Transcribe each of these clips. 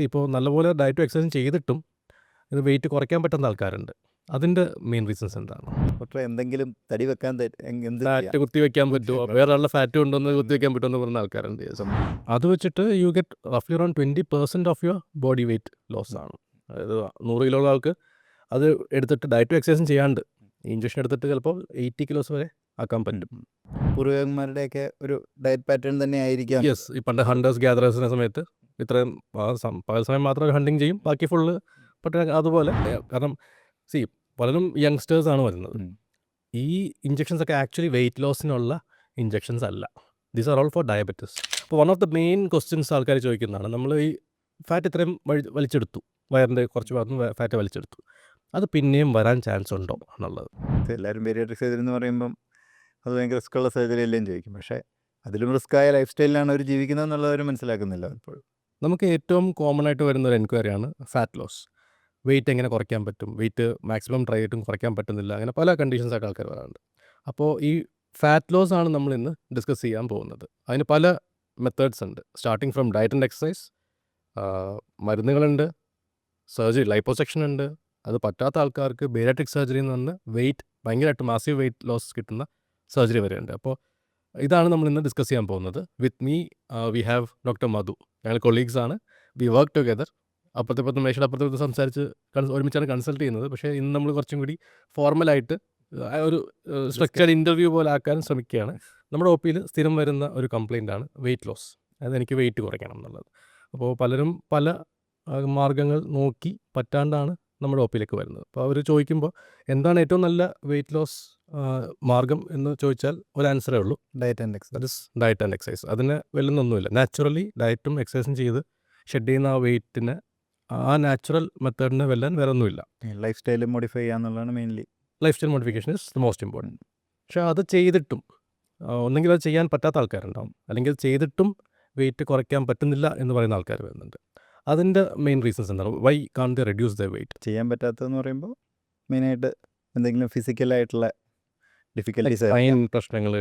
ഇപ്പോൾ നല്ലപോലെ ഡയറ്റും എക്സസൈസും ചെയ്തിട്ടും ഇത് വെയിറ്റ് കുറയ്ക്കാൻ പറ്റുന്ന ആൾക്കാരുണ്ട്. അതിൻ്റെ മെയിൻ റീസൺസ് എന്താണ്? ഡോക്ടറെ എന്തെങ്കിലും തടി വെക്കാൻ എന്ത് ഫാറ്റ് കുത്തിവെക്കാൻ പറ്റുമോ, വേറെ ആളുടെ ഫാറ്റ് കൊണ്ടുവന്ന് കുത്തിവെക്കാൻ പറ്റുമെന്ന് പറയുന്ന ആൾക്കാരുണ്ട്. അത് വെച്ചിട്ട് യു ഗെറ്റ് റഫ്ലി around 20% of your body weight loss ആണ്. അതായത് 100 കിലോ ഉള്ള ആൾക്ക് അത് എടുത്തിട്ട് ഡയറ്റും എക്സസൈസും ചെയ്യാണ്ട് ഇഞ്ചക്ഷൻ എടുത്തിട്ട് ചിലപ്പോൾ 80 കിലോസ് വരെ ആക്കാൻ പറ്റും. പൂർവികന്മാരുടെയൊക്കെ ഒരു ഡയറ്റ് പാറ്റേൺ തന്നെ ആയിരിക്കാം. യെസ്, ഈ പണ്ട് ഹണ്ടേഴ്സ് ഗ്യാദറേഴ്സിൻ്റെ സമയത്ത് ഇത്രയും പകൽ സമയം മാത്രം ഹണ്ടിങ് ചെയ്യും, ബാക്കി ഫുള്ള് അതുപോലെ. കാരണം പലരും യങ്സ്റ്റേഴ്സ് ആണ് വരുന്നത്. ഈ ഇഞ്ചക്ഷൻസ് ഒക്കെ ആക്ച്വലി വെയിറ്റ് ലോസിനുള്ള ഇഞ്ചക്ഷൻസ് അല്ല. These are all for diabetes. അപ്പോൾ one of the main questions ആൾക്കാർ ചോദിക്കുന്നതാണ്, നമ്മൾ ഈ ഫാറ്റ് ഇത്രയും വലിച്ചെടുത്തു, വയറിൻ്റെ കുറച്ച് ഭാഗത്ത് ഫാറ്റ് വലിച്ചെടുത്തു, അത് പിന്നെയും വരാൻ ചാൻസ് ഉണ്ടോ എന്നുള്ളത്. എല്ലാവരും ബേരിയാട്രിക് സർജറി എന്ന് പറയുമ്പം അത് ഭയങ്കര റിസ്ക്കുള്ള സർജറി എല്ലാം ചോദിക്കും. പക്ഷേ അതിലും റിസ്ക്കായ ലൈഫ് സ്റ്റൈലിലാണ് അവർ ജീവിക്കുന്നത് എന്നുള്ളത് അവർ മനസ്സിലാക്കുന്നില്ല ഇപ്പോൾ. നമുക്ക് ഏറ്റവും കോമൺ ആയിട്ട് വരുന്ന ഒരു എൻക്വയറിയാണ് ഫാറ്റ് ലോസ്. വെയിറ്റ് എങ്ങനെ കുറയ്ക്കാൻ പറ്റും, വെയിറ്റ് മാക്സിമം ട്രൈ ചെയ്തിട്ടും കുറയ്ക്കാൻ പറ്റുന്നില്ല, അങ്ങനെ പല കണ്ടീഷൻസ് ആയിട്ട് ആൾക്കാർ വരാറുണ്ട്. അപ്പോൾ ഈ ഫാറ്റ് ലോസ് ആണ് നമ്മൾ ഇന്ന് ഡിസ്കസ് ചെയ്യാൻ പോകുന്നത്. അതിന് പല മെത്തേഡ്സ് ഉണ്ട്, starting from diet and exercise, മരുന്നുകളുണ്ട്, സർജറി ലൈപ്പോസെക്ഷൻ ഉണ്ട്, അത് പറ്റാത്ത ആൾക്കാർക്ക് ബേരിയാട്രിക് സർജറി എന്ന് പറഞ്ഞ് വെയിറ്റ് ഭയങ്കരമായിട്ട് മാസീവ് വെയിറ്റ് ലോസ് കിട്ടുന്ന സർജറി വരെ ഉണ്ട്. അപ്പോൾ ഇതാണ് നമ്മൾ ഇന്ന് ഡിസ്കസ് ചെയ്യാൻ പോകുന്നത്. With me we have doctor Madhu. ഞങ്ങൾ കൊളീഗ്സ് ആണ്, വി വർക്ക് ടുഗെദർ. അപ്പുറത്തെ മേശയുടെ അപ്പുറത്തെ സംസാരിച്ച് ഒരുമിച്ചാണ് കൺസൾട്ട് ചെയ്യുന്നത്. പക്ഷേ ഇന്ന് നമ്മൾ കുറച്ചും കൂടി ഫോർമലായിട്ട് ഒരു സ്ട്രക്ചർഡ് ഇൻ്റർവ്യൂ പോലെ ആക്കാൻ ശ്രമിക്കുകയാണ്. നമ്മുടെ ഒ പിയിൽ സ്ഥിരം വരുന്ന ഒരു കംപ്ലയിൻ്റാണ് വെയിറ്റ് ലോസ്, അതായത് എനിക്ക് വെയിറ്റ് കുറയ്ക്കണം എന്നുള്ളത്. അപ്പോൾ പലരും പല മാർഗ്ഗങ്ങൾ നോക്കി പറ്റാണ്ടാണ് നമ്മുടെ ഒ പിയിലേക്ക് വരുന്നത്. അപ്പോൾ അവർ ചോദിക്കുമ്പോൾ എന്താണ് ഏറ്റവും നല്ല വെയിറ്റ് ലോസ് മാർഗം എന്ന് ചോദിച്ചാൽ ഒരു ആൻസറേ ഉള്ളൂ, diet and exercise. That is diet and exercise. അതിന് വെല്ലുന്നൊന്നുമില്ല. നാച്ചുറലി ഡയറ്റും എക്സസൈസും ചെയ്ത് ഷെഡ് ചെയ്യുന്ന ആ വെയിറ്റിന് ആ നാച്ചുറൽ മെത്തേഡിന് വെല്ലാൻ വേറെ ഒന്നുമില്ല. ലൈഫ് സ്റ്റൈൽ മോഡിഫൈ ചെയ്യാന്നുള്ളതാണ് mainly. Life style modification is the most important. പക്ഷേ അത് ചെയ്തിട്ടും ഒന്നെങ്കിൽ അത് ചെയ്യാൻ പറ്റാത്ത ആൾക്കാരുണ്ടാവും, അല്ലെങ്കിൽ ചെയ്തിട്ടും വെയിറ്റ് കുറയ്ക്കാൻ പറ്റുന്നില്ല എന്ന് പറയുന്ന ആൾക്കാർ വരുന്നുണ്ട്. അതിൻ്റെ മെയിൻ റീസൺസ് എന്താണ്? Why can they reduce the weight? ചെയ്യാൻ പറ്റാത്തതെന്ന് പറയുമ്പോൾ മെയിനായിട്ട് എന്തെങ്കിലും ഫിസിക്കലായിട്ടുള്ള ഡിഫിക്കൽട്ടീസ്, പ്രശ്നങ്ങൾ,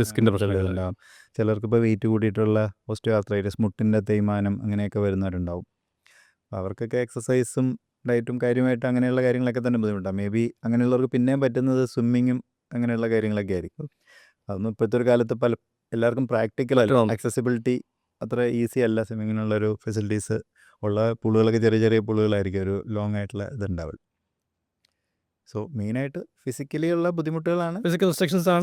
ഡിസ്കിൻ്റെ പ്രശ്നങ്ങളുണ്ടാവും. ചിലർക്ക് ഇപ്പോൾ വെയിറ്റ് കൂടിയിട്ടുള്ള ഓസ്റ്റിയോആർത്രൈറ്റിസ്, മുട്ടിൻ്റെ തേയ്മാനം അങ്ങനെയൊക്കെ വരുന്നവരുണ്ടാവും. അപ്പോൾ അവർക്കൊക്കെ എക്സസൈസും ഡയറ്റും കാര്യമായിട്ട് അങ്ങനെയുള്ള കാര്യങ്ങളൊക്കെ തന്നെ ബുദ്ധിമുട്ടാണ്. മേ ബി അങ്ങനെയുള്ളവർക്ക് പിന്നെയും പറ്റുന്നത് സ്വിമ്മിങ്ങും അങ്ങനെയുള്ള കാര്യങ്ങളൊക്കെ ആയിരിക്കും. അതൊന്നും ഇപ്പോഴത്തെ ഒരു കാലത്ത് എല്ലാവർക്കും പ്രാക്ടിക്കൽ അല്ല, ആക്സസിബിലിറ്റി അത്ര ഈസി അല്ല. സ്വിമ്മിങ്ങിനുള്ളൊരു ഫെസിലിറ്റീസ് ഉള്ള പൂളുകളൊക്കെ ചെറിയ ചെറിയ പൂളുകളായിരിക്കും, ഒരു ലോങ് ആയിട്ടുള്ള ഇതുണ്ടാവുള്ളൂ. സോ മെയിനായിട്ട് ഫിസിക്കലി ഉള്ള ബുദ്ധിമുട്ടുകളാണ്, ഫിസിക്കൽ റെസ്ട്രിക്ഷൻസ് ആണ്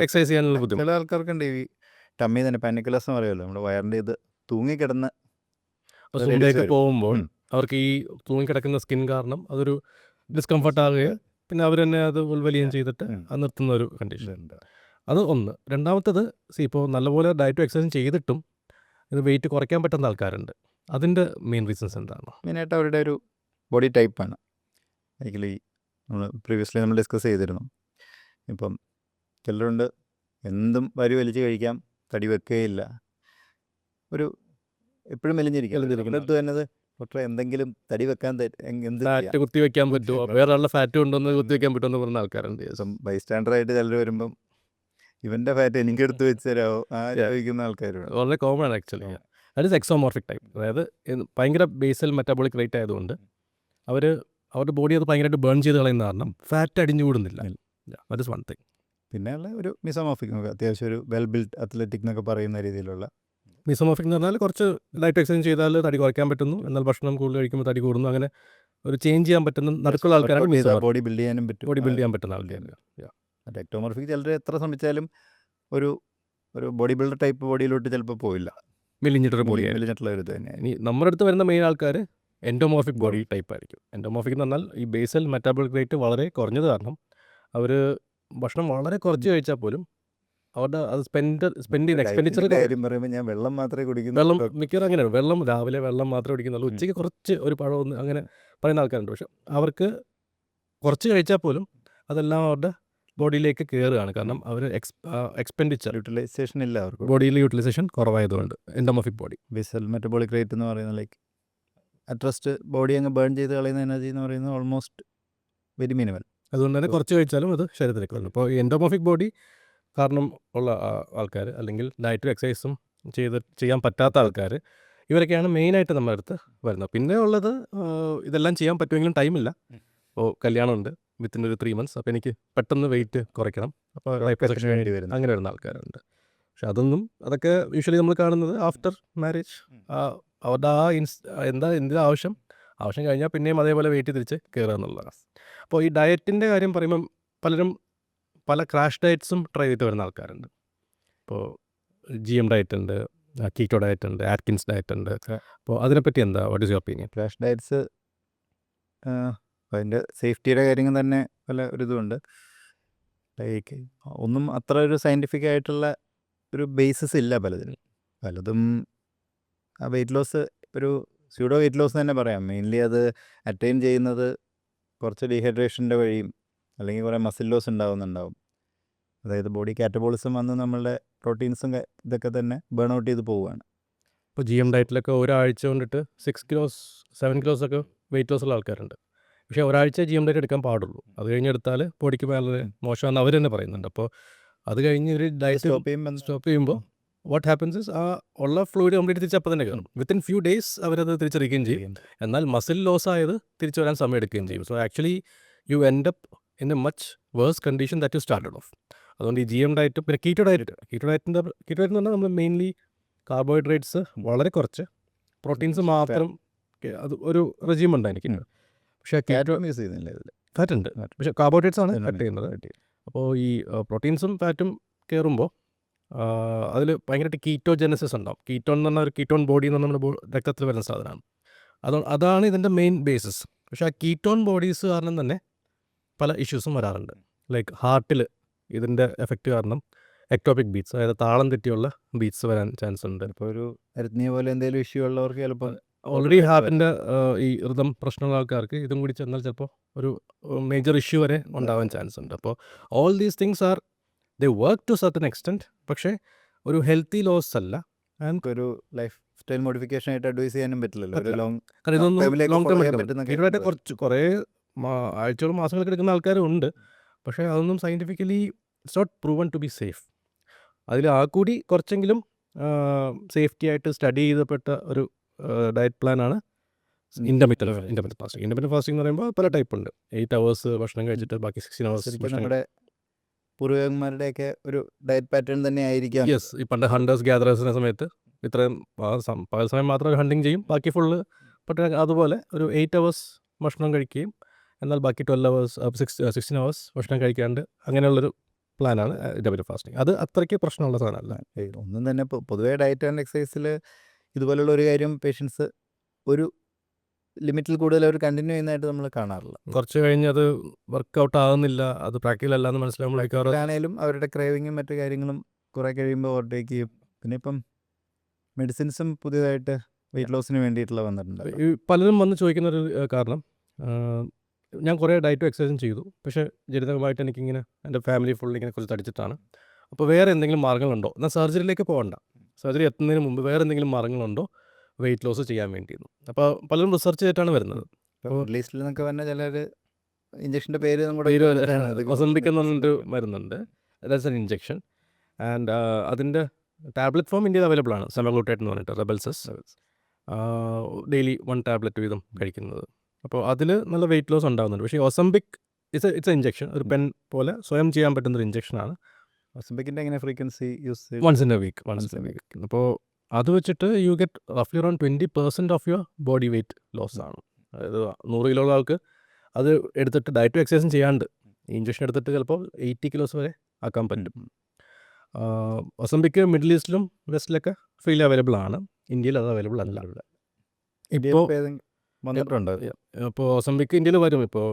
എക്സസൈസ് ചെയ്യാനുള്ള ബുദ്ധിമുട്ട്. ചില ആൾക്കാർക്കുണ്ട് ഈ ടമ്മി തന്നെ പാനിക്കുലസ് എന്ന് പറയുമല്ലോ, നമ്മുടെ വയറിൻ്റെ ഇത് തൂങ്ങിക്കിടന്ന് പോകുമ്പോൾ അവർക്ക് ഈ തൂങ്ങിക്കിടക്കുന്ന സ്കിൻ കാരണം അതൊരു ഡിസ്കംഫർട്ട് ആകുകയും പിന്നെ അവർ തന്നെ അത് ഉൾവലിയം ചെയ്തിട്ട് അത് നിർത്തുന്ന ഒരു കണ്ടീഷൻ ഉണ്ട്. അത് ഒന്ന്. രണ്ടാമത്തത് ഇപ്പോൾ നല്ലപോലെ ഡയറ്റും എക്സസൈസും ചെയ്തിട്ടും ഇത് വെയിറ്റ് കുറയ്ക്കാൻ പറ്റുന്ന ആൾക്കാരുണ്ട്. അതിൻ്റെ മെയിൻ റീസൺസ് എന്താണ്? മെയിനായിട്ട് അവരുടെ ഒരു ബോഡി ടൈപ്പാണ്. ആക്ച്വലി നമ്മൾ പ്രീവിയസ്ലി നമ്മൾ ഡിസ്കസ് ചെയ്തിരുന്നു. ഇപ്പം ചിലരുണ്ട് എന്തും വലിച്ച് കഴിക്കാം, തടി വെക്കുകയില്ല, ഒരു എപ്പോഴും മെലിഞ്ഞിരിക്കും. തന്നെ ഡോക്ടറെ എന്തെങ്കിലും തടി വെക്കാൻ എന്ത് ഫാറ്റ് കുത്തിവെക്കാൻ പറ്റുമോ, വേറെ ആളുടെ ഫാറ്റ് കൊണ്ടുവന്ന് കുത്തിവെക്കാൻ പറ്റുമെന്ന് പറഞ്ഞ ആൾക്കാരുണ്ട്. ബൈസ്റ്റാൻഡറായിട്ട് ചിലർ വരുമ്പം ഇവൻ്റെ ഫാറ്റ് എനിക്കെടുത്ത് വെച്ച് തരാമോ ചോദിക്കുന്ന ആൾക്കാരുണ്ട്. വളരെ കോമൺ ആണ് actually. That is ectomorphic type. അതായത് ഭയങ്കര ബേസൽ മെറ്റാബോളിക് റേറ്റ് ആയതുകൊണ്ട് അവരുടെ ബോഡി അത് ഭയങ്കരമായിട്ട് ബേൺ ചെയ്ത് കളയുന്ന കാരണം ഫാറ്റ് അടിഞ്ഞുകൂടുന്നില്ല. That is one thing. പിന്നെ ഉള്ള ഒരു മിസോമോർഫിക്, അത്യാവശ്യം ഒരു വെൽ ബിൽഡ് അത്ലറ്റിക് എന്നൊക്കെ പറയുന്ന രീതിയിലുള്ള മിസോമോർഫിക് എന്ന് പറഞ്ഞാൽ കുറച്ച് ഡയറ്റ് എക്സസൈസ് ചെയ്താൽ തടി കുറയ്ക്കാൻ പറ്റുന്നു, എന്നാൽ ഭക്ഷണം കൂടുതൽ കഴിക്കുമ്പോൾ തടി കൂടുന്നു, അങ്ങനെ ഒരു ചേഞ്ച് ചെയ്യാൻ പറ്റുന്ന നടക്കുള്ള ആൾക്കാരാണ് ബോഡി ബിൽഡ് ചെയ്യാനും പറ്റും. ബോഡി ബിൽഡ് ചെയ്യാൻ പറ്റുന്ന ആൾക്കാർ. എക്ടോമോർഫിക് ചിലർ എത്ര ശ്രമിച്ചാലും ഒരു ബോഡി ബിൽഡർ ടൈപ്പ് ബോഡിയിലോട്ട് ചിലപ്പോൾ പോയില്ല, മെലിഞ്ഞിട്ടൊരു ബോഡി മെലിഞ്ഞിട്ടുള്ള ഒരു തന്നെ. ഇനി നമ്മുടെ അടുത്ത് വരുന്ന മെയിൻ ആൾക്കാർ എൻഡോമോർഫിക് ബോഡി ടൈപ്പ് ആയിരിക്കും. എൻഡോമോർഫിക് എന്ന് പറഞ്ഞാൽ ഈ ബേസൽ മെറ്റാബോളിക് റേറ്റ് വളരെ കുറഞ്ഞത് കാരണം അവർ ഭക്ഷണം വളരെ കുറച്ച് കഴിച്ചാൽ പോലും അവരുടെ അത് എക്സ്പെൻഡിച്ചർ കാര്യം പറയുമ്പോൾ ഞാൻ വെള്ളം മാത്രമേ കുടിക്കുന്നു. വെള്ളം മിക്കവാറും അങ്ങനെയാണ്. വെള്ളം രാവിലെ വെള്ളം മാത്രമേ കുടിക്കുന്നുള്ളൂ, ഉച്ചയ്ക്ക് കുറച്ച് ഒരു പഴമൊന്നും അങ്ങനെ പറയുന്ന ആൾക്കാരുണ്ട്. പക്ഷെ അവർക്ക് കുറച്ച് കഴിച്ചാൽ പോലും അതെല്ലാം അവരുടെ ബോഡിയിലേക്ക് കയറുകയാണ്. കാരണം അവർ എക്സ്പെൻഡിച്ചർ യൂട്ടിലൈസേഷൻ ഇല്ല, അവർക്ക് ബോഡിയിൽ യൂട്ടിലൈസേഷൻ കുറവായതുകൊണ്ട്. Endomorphic body basal metabolic rate എന്ന് പറയുന്നത് ലൈക്ക് അട്രസ്റ്റ് ബോഡി അങ്ങ് ബേൺ ചെയ്ത് കളയുന്ന എനർജി എന്ന് പറയുന്നത് ഓൾമോസ്റ്റ് വെരി മിനിമൽ. അതുകൊണ്ട് തന്നെ കുറച്ച് കഴിച്ചാലും അത് ശരീരത്തിലേക്ക് വരുന്നു. ഇപ്പോൾ എൻഡോമോർഫിക് ബോഡി കാരണം ഉള്ള ആൾക്കാർ, അല്ലെങ്കിൽ ഡയറ്റും എക്സസൈസും ചെയ്യാൻ പറ്റാത്ത ആൾക്കാർ ഇവരൊക്കെയാണ് മെയിനായിട്ട് നമ്മുടെ അടുത്ത് വരുന്നത്. പിന്നെ ഉള്ളത് ഇതെല്ലാം ചെയ്യാൻ പറ്റുമെങ്കിലും ടൈമില്ല. അപ്പോൾ കല്യാണമുണ്ട് വിത്തിൻ ഒരു 3 months. അപ്പോൾ എനിക്ക് പെട്ടെന്ന് വെയിറ്റ് കുറയ്ക്കണം. അപ്പോൾ ലൈപ്പോസക്ഷൻ വേണ്ടി വേണ്ടി വരുന്നു. അങ്ങനെ വരുന്ന ആൾക്കാരുണ്ട്. പക്ഷെ അതൊക്കെ യൂഷ്വലി നമ്മൾ കാണുന്നത് ആഫ്റ്റർ മാരേജ്. അവരുടെ എന്തിനാ ആവശ്യം കഴിഞ്ഞാൽ പിന്നെയും അതേപോലെ വെയിറ്റ് തിരിച്ച് കയറുക എന്നുള്ളതാണ്. അപ്പോൾ ഈ ഡയറ്റിൻ്റെ കാര്യം പറയുമ്പം പലരും പല ക്രാഷ് ഡയറ്റ്സും ട്രൈ ചെയ്തിട്ട് വരുന്ന ആൾക്കാരുണ്ട്. ഇപ്പോൾ GM ഡയറ്റ് ഉണ്ട്, കീറ്റോ ഡയറ്റ് ഉണ്ട്, ആറ്റ്കിൻസ് ഡയറ്റ് ഉണ്ട്. അപ്പോൾ അതിനെപ്പറ്റി എന്താ, what is your opinion? Crash diets അതിൻ്റെ സേഫ്റ്റിയുടെ കാര്യങ്ങൾ തന്നെ പല ഒരിതുമുണ്ട്. ലൈക്ക് ഒന്നും അത്ര ഒരു സയൻറ്റിഫിക് ആയിട്ടുള്ള ഒരു ബേസിസ് ഇല്ല പലതും. ആ വെയിറ്റ് ലോസ് ഒരു സ്യൂഡോ വെയിറ്റ് ലോസ് തന്നെ പറയാം. മെയിൻലി അത് അറ്റൈൻ ചെയ്യുന്നത് കുറച്ച് ഡീഹൈഡ്രേഷൻ്റെ വഴിയും അല്ലെങ്കിൽ കുറേ മസിൽ ലോസ് ഉണ്ടാവും. അതായത് ബോഡി കാറ്റബോളിസം വന്ന് നമ്മളുടെ പ്രോട്ടീൻസും ഇതൊക്കെ തന്നെ ബേൺ ഔട്ട് ചെയ്ത് പോവുകയാണ്. ഇപ്പോൾ GM ഡയറ്റിലൊക്കെ ഒരാഴ്ച കൊണ്ടിട്ട് 6 kilos 7 kilos ഒക്കെ വെയിറ്റ് ലോസ് ഉള്ള ആൾക്കാരുണ്ട്. പക്ഷേ ഒരാഴ്ച GM ഡയറ്റ് എടുക്കാൻ പാടുള്ളൂ. അത് കഴിഞ്ഞ് എടുത്താൽ ബോഡിക്ക് വളരെ മോശമാണെന്ന് അവർ തന്നെ പറയുന്നുണ്ട്. അപ്പോൾ അത് കഴിഞ്ഞ് ഒരു ഡയറ്റ് സ്റ്റോപ്പ് ചെയ്യുമ്പോൾ വാട്ട് ഹാപ്പൻസ് ഇസ് ആ ഉള്ള ഫ്ലൂയിഡ് കംപ്ലീറ്റ് തിരിച്ച് അപ്പം തന്നെ കയറും. വിത്തിൻ ഫ്യൂ ഡേയ്സ് അവരത് തിരിച്ചറിയുകയും ചെയ്യും. എന്നാൽ മസിൽ ലോസ് ആയത് തിരിച്ചു വരാൻ സമയം എടുക്കുകയും ചെയ്യും. So actually you end up in a much worse condition that you started off. അതുകൊണ്ട് ഈ GM ഡയറ്റും പിന്നെ കീറ്റോ ഡയറ്റ് എന്ന് പറഞ്ഞാൽ നമ്മൾ മെയിൻലി കാർബോഹൈഡ്രേറ്റ്സ് വളരെ കുറച്ച്, പ്രോട്ടീൻസ് മാത്രം, അത് ഒരു റെജീമുണ്ട് എനിക്ക്. പക്ഷേ കീറ്റോ യൂസ് ചെയ്യുന്നില്ല ഇതിൽ. ഫാറ്റ് ഉണ്ട്, പക്ഷേ കാർബോഹൈഡ്രേറ്റ്സ് ആണ് കട്ട് ചെയ്യുന്നത്. അപ്പോൾ ഈ പ്രോട്ടീൻസും ഫാറ്റും കയറുമ്പോൾ അതിൽ ഭയങ്കരമായിട്ട് കീറ്റോജെനസിസ് ഉണ്ടാവും. കീറ്റോൺ എന്ന് പറഞ്ഞാൽ ഒരു കീറ്റോൺ ബോഡി എന്ന് പറഞ്ഞാൽ നമ്മുടെ രക്തത്തിൽ വരുന്ന സാധനമാണ്. അതാണ് ഇതിൻ്റെ മെയിൻ ബേസിസ്. പക്ഷേ ആ കീറ്റോൺ ബോഡീസ് കാരണം തന്നെ പല ഇഷ്യൂസും വരാറുണ്ട്. ലൈക്ക് ഹാർട്ടിൽ ഇതിൻ്റെ എഫക്റ്റ് കാരണം എക്ടോപിക് ബീറ്റ്സ്, അതായത് താളം തെറ്റിയുള്ള ബീറ്റ്സ് വരാൻ ചാൻസ് ഉണ്ട്. ഇപ്പോൾ ഒരു അരിത്മിയ പോലെ എന്തെങ്കിലും ഇഷ്യൂ ഉള്ളവർക്ക് ചിലപ്പോൾ ഓൾറെഡി ഹാർട്ടിൻ്റെ ഈ ഋതം പ്രശ്നമുള്ള ആൾക്കാർക്ക് ഇതും കൂടി ചെന്നാൽ ചിലപ്പോൾ ഒരു മേജർ ഇഷ്യൂ വരെ ഉണ്ടാവാൻ ചാൻസ് ഉണ്ട്. അപ്പോൾ all these things are they work to certain extent, പക്ഷേ ഒരു ഹെൽത്തി ലോസ് അല്ല. ആൻഡ് ഒരു ലൈഫ് സ്റ്റൈൽ മോഡിഫിക്കേഷൻ ആയിട്ട് അഡ്വൈസ് ചെയ്യാനും പറ്റില്ലല്ലോ. ഒരു ലോങ് കാരണം ഇതൊന്നും ലോങ് ടേം പറ്റുന്ന എടുക്കണം. കുറേ ആഴ്ചകളും മാസങ്ങളൊക്കെ എടുക്കുന്ന ആൾക്കാരും ഉണ്ട്. പക്ഷേ അതൊന്നും scientifically it's not proven to be safe. അതിൽ ആ കൂടി കുറച്ചെങ്കിലും സേഫ്റ്റി ആയിട്ട് സ്റ്റഡി ചെയ്തപ്പെട്ട ഒരു ഡയറ്റ് പ്ലാനാണ് ഇൻ്റർമിറ്റൻറ്റ് ഫാസ്റ്റിംഗ്. ഇൻ്റർമിറ്റൻറ്റ് ഫാസ്റ്റിംഗ് എന്ന് പറയുമ്പോൾ പല ടൈപ്പ് ഉണ്ട്. 8 hours ഭക്ഷണം കഴിച്ചിട്ട് ബാക്കി 16 hours ഭക്ഷണം. നമ്മുടെ പൂർവികന്മാരുടെയൊക്കെ ഒരു ഡയറ്റ് പാറ്റേൺ തന്നെ ആയിരിക്കാം. യെസ്, ഈ പണ്ട് ഹണ്ടേഴ്സ് ഗ്യാദറേഴ്സിൻ്റെ സമയത്ത് ഇത്രയും പകൽ സമയം മാത്രം ഹണ്ടിങ് ചെയ്യും, ബാക്കി ഫുള്ള് അതുപോലെ ഒരു 8 hours ഭക്ഷണം കഴിക്കുകയും എന്നാൽ ബാക്കി 12 hours 16 hours ഭക്ഷണം കഴിക്കാണ്ട് അങ്ങനെയുള്ളൊരു പ്ലാനാണ് ഇൻ്റർമിറ്റൻറ്റ് ഫാസ്റ്റിംഗ്. അത് അത്രയ്ക്ക് പ്രശ്നമുള്ള സാധനമല്ല. ഒന്നും തന്നെ പൊതുവേ ഡയറ്റ് ആൻഡ് എക്സസൈസിൽ ഇതുപോലുള്ള ഒരു കാര്യം പേഷ്യൻസ് ഒരു ലിമിറ്റിൽ കൂടുതൽ അവർ കണ്ടിന്യൂ ചെയ്യുന്നതായിട്ട് നമ്മൾ കാണാറില്ല. കുറച്ച് കഴിഞ്ഞ് അത് വർക്കൗട്ട് ആകുന്നില്ല, അത് പ്രാക്ടിക്കൽ അല്ല എന്ന് മനസ്സിലാകുമ്പോഴേക്കും ആണെങ്കിലും അവരുടെ ക്രേവിങ്ങും മറ്റു കാര്യങ്ങളും കുറേ കഴിയുമ്പോൾ ഓവർടേക്ക് ചെയ്യും. പിന്നെ ഇപ്പം മെഡിസിൻസും പുതിയതായിട്ട് വെയിറ്റ് ലോസിന് വേണ്ടിയിട്ടുള്ള വന്നിട്ടുണ്ട്. ഈ പലരും വന്ന് ചോദിക്കുന്നൊരു കാരണം, ഞാൻ കുറേ ഡയറ്റും എക്സസൈസും ചെയ്തു, പക്ഷേ ജനിതകമായിട്ട് എനിക്കിങ്ങനെ എൻ്റെ ഫാമിലി ഫുൾ ഇങ്ങനെ കുറച്ച് തടിച്ചിട്ടാണ്. അപ്പോൾ വേറെ എന്തെങ്കിലും മാർഗ്ഗങ്ങളുണ്ടോ, എന്നാൽ സർജറിയിലേക്ക് പോകണ്ട, സർജറി എത്തുന്നതിന് മുമ്പ് വേറെ എന്തെങ്കിലും മാർഗ്ഗങ്ങളുണ്ടോ വെയിറ്റ് ലോസ് ചെയ്യാൻ വേണ്ടിയിരുന്നു. അപ്പോൾ പലരും റിസർച്ച് ചെയ്തിട്ടാണ് വരുന്നത്. ലിസ്റ്റിൽ നിന്നൊക്കെ പറഞ്ഞാൽ ചിലർ ഇഞ്ചക്ഷൻ്റെ പേര് ഒസംബിക് എന്ന് പറഞ്ഞിട്ട് വരുന്നുണ്ട്. ദാറ്റ്സ് എൻ ഇഞ്ചക്ഷൻ ആൻഡ് അതിൻ്റെ ടാബ്ലറ്റ് ഫോം ഇന്ത്യയിൽ അവൈലബിൾ ആണ്. സെമാഗ്ലൂട്ടേറ്റ് എന്ന് പറഞ്ഞിട്ട് റെബൽസസ്, ഡെയിലി 1 tablet വീതം കഴിക്കുന്നത്. അപ്പോൾ അതിൽ നല്ല വെയിറ്റ് ലോസ് ഉണ്ടാകുന്നുണ്ട്. പക്ഷേ ഒസംബിക് ഇറ്റ്സ് എ ഇഞ്ചക്ഷൻ, ഒരു പെൻ പോലെ സ്വയം ചെയ്യാൻ പറ്റുന്നൊരു ഇഞ്ചക്ഷനാണ്. ഒസംബിക്കിൻ്റെ എങ്ങനെ frequency use? once in a week. അപ്പോൾ അത് വെച്ചിട്ട് യു ഗെറ്റ് റഫ്ലി around 20% of your body weight loss ആണ്. അതായത് 100 kilo ഉള്ള ആൾക്ക് അത് എടുത്തിട്ട് ഡയറ്റും എക്സസൈസും ചെയ്യാണ്ട് ഇഞ്ചക്ഷൻ എടുത്തിട്ട് ചിലപ്പോൾ 80 kilos വരെ ആക്കാൻ പറ്റും. ഒസംബിക്ക് മിഡിൽ ഈസ്റ്റിലും വെസ്റ്റിലൊക്കെ ഫ്രീലി അവൈലബിൾ ആണ്. ഇന്ത്യയിൽ അത് അവൈലബിൾ അല്ല. ഇപ്പോൾ വന്നിട്ടുണ്ട്. ഇപ്പോൾ ഒസംബിക്ക് ഇന്ത്യയിൽ വരും. ഇപ്പോൾ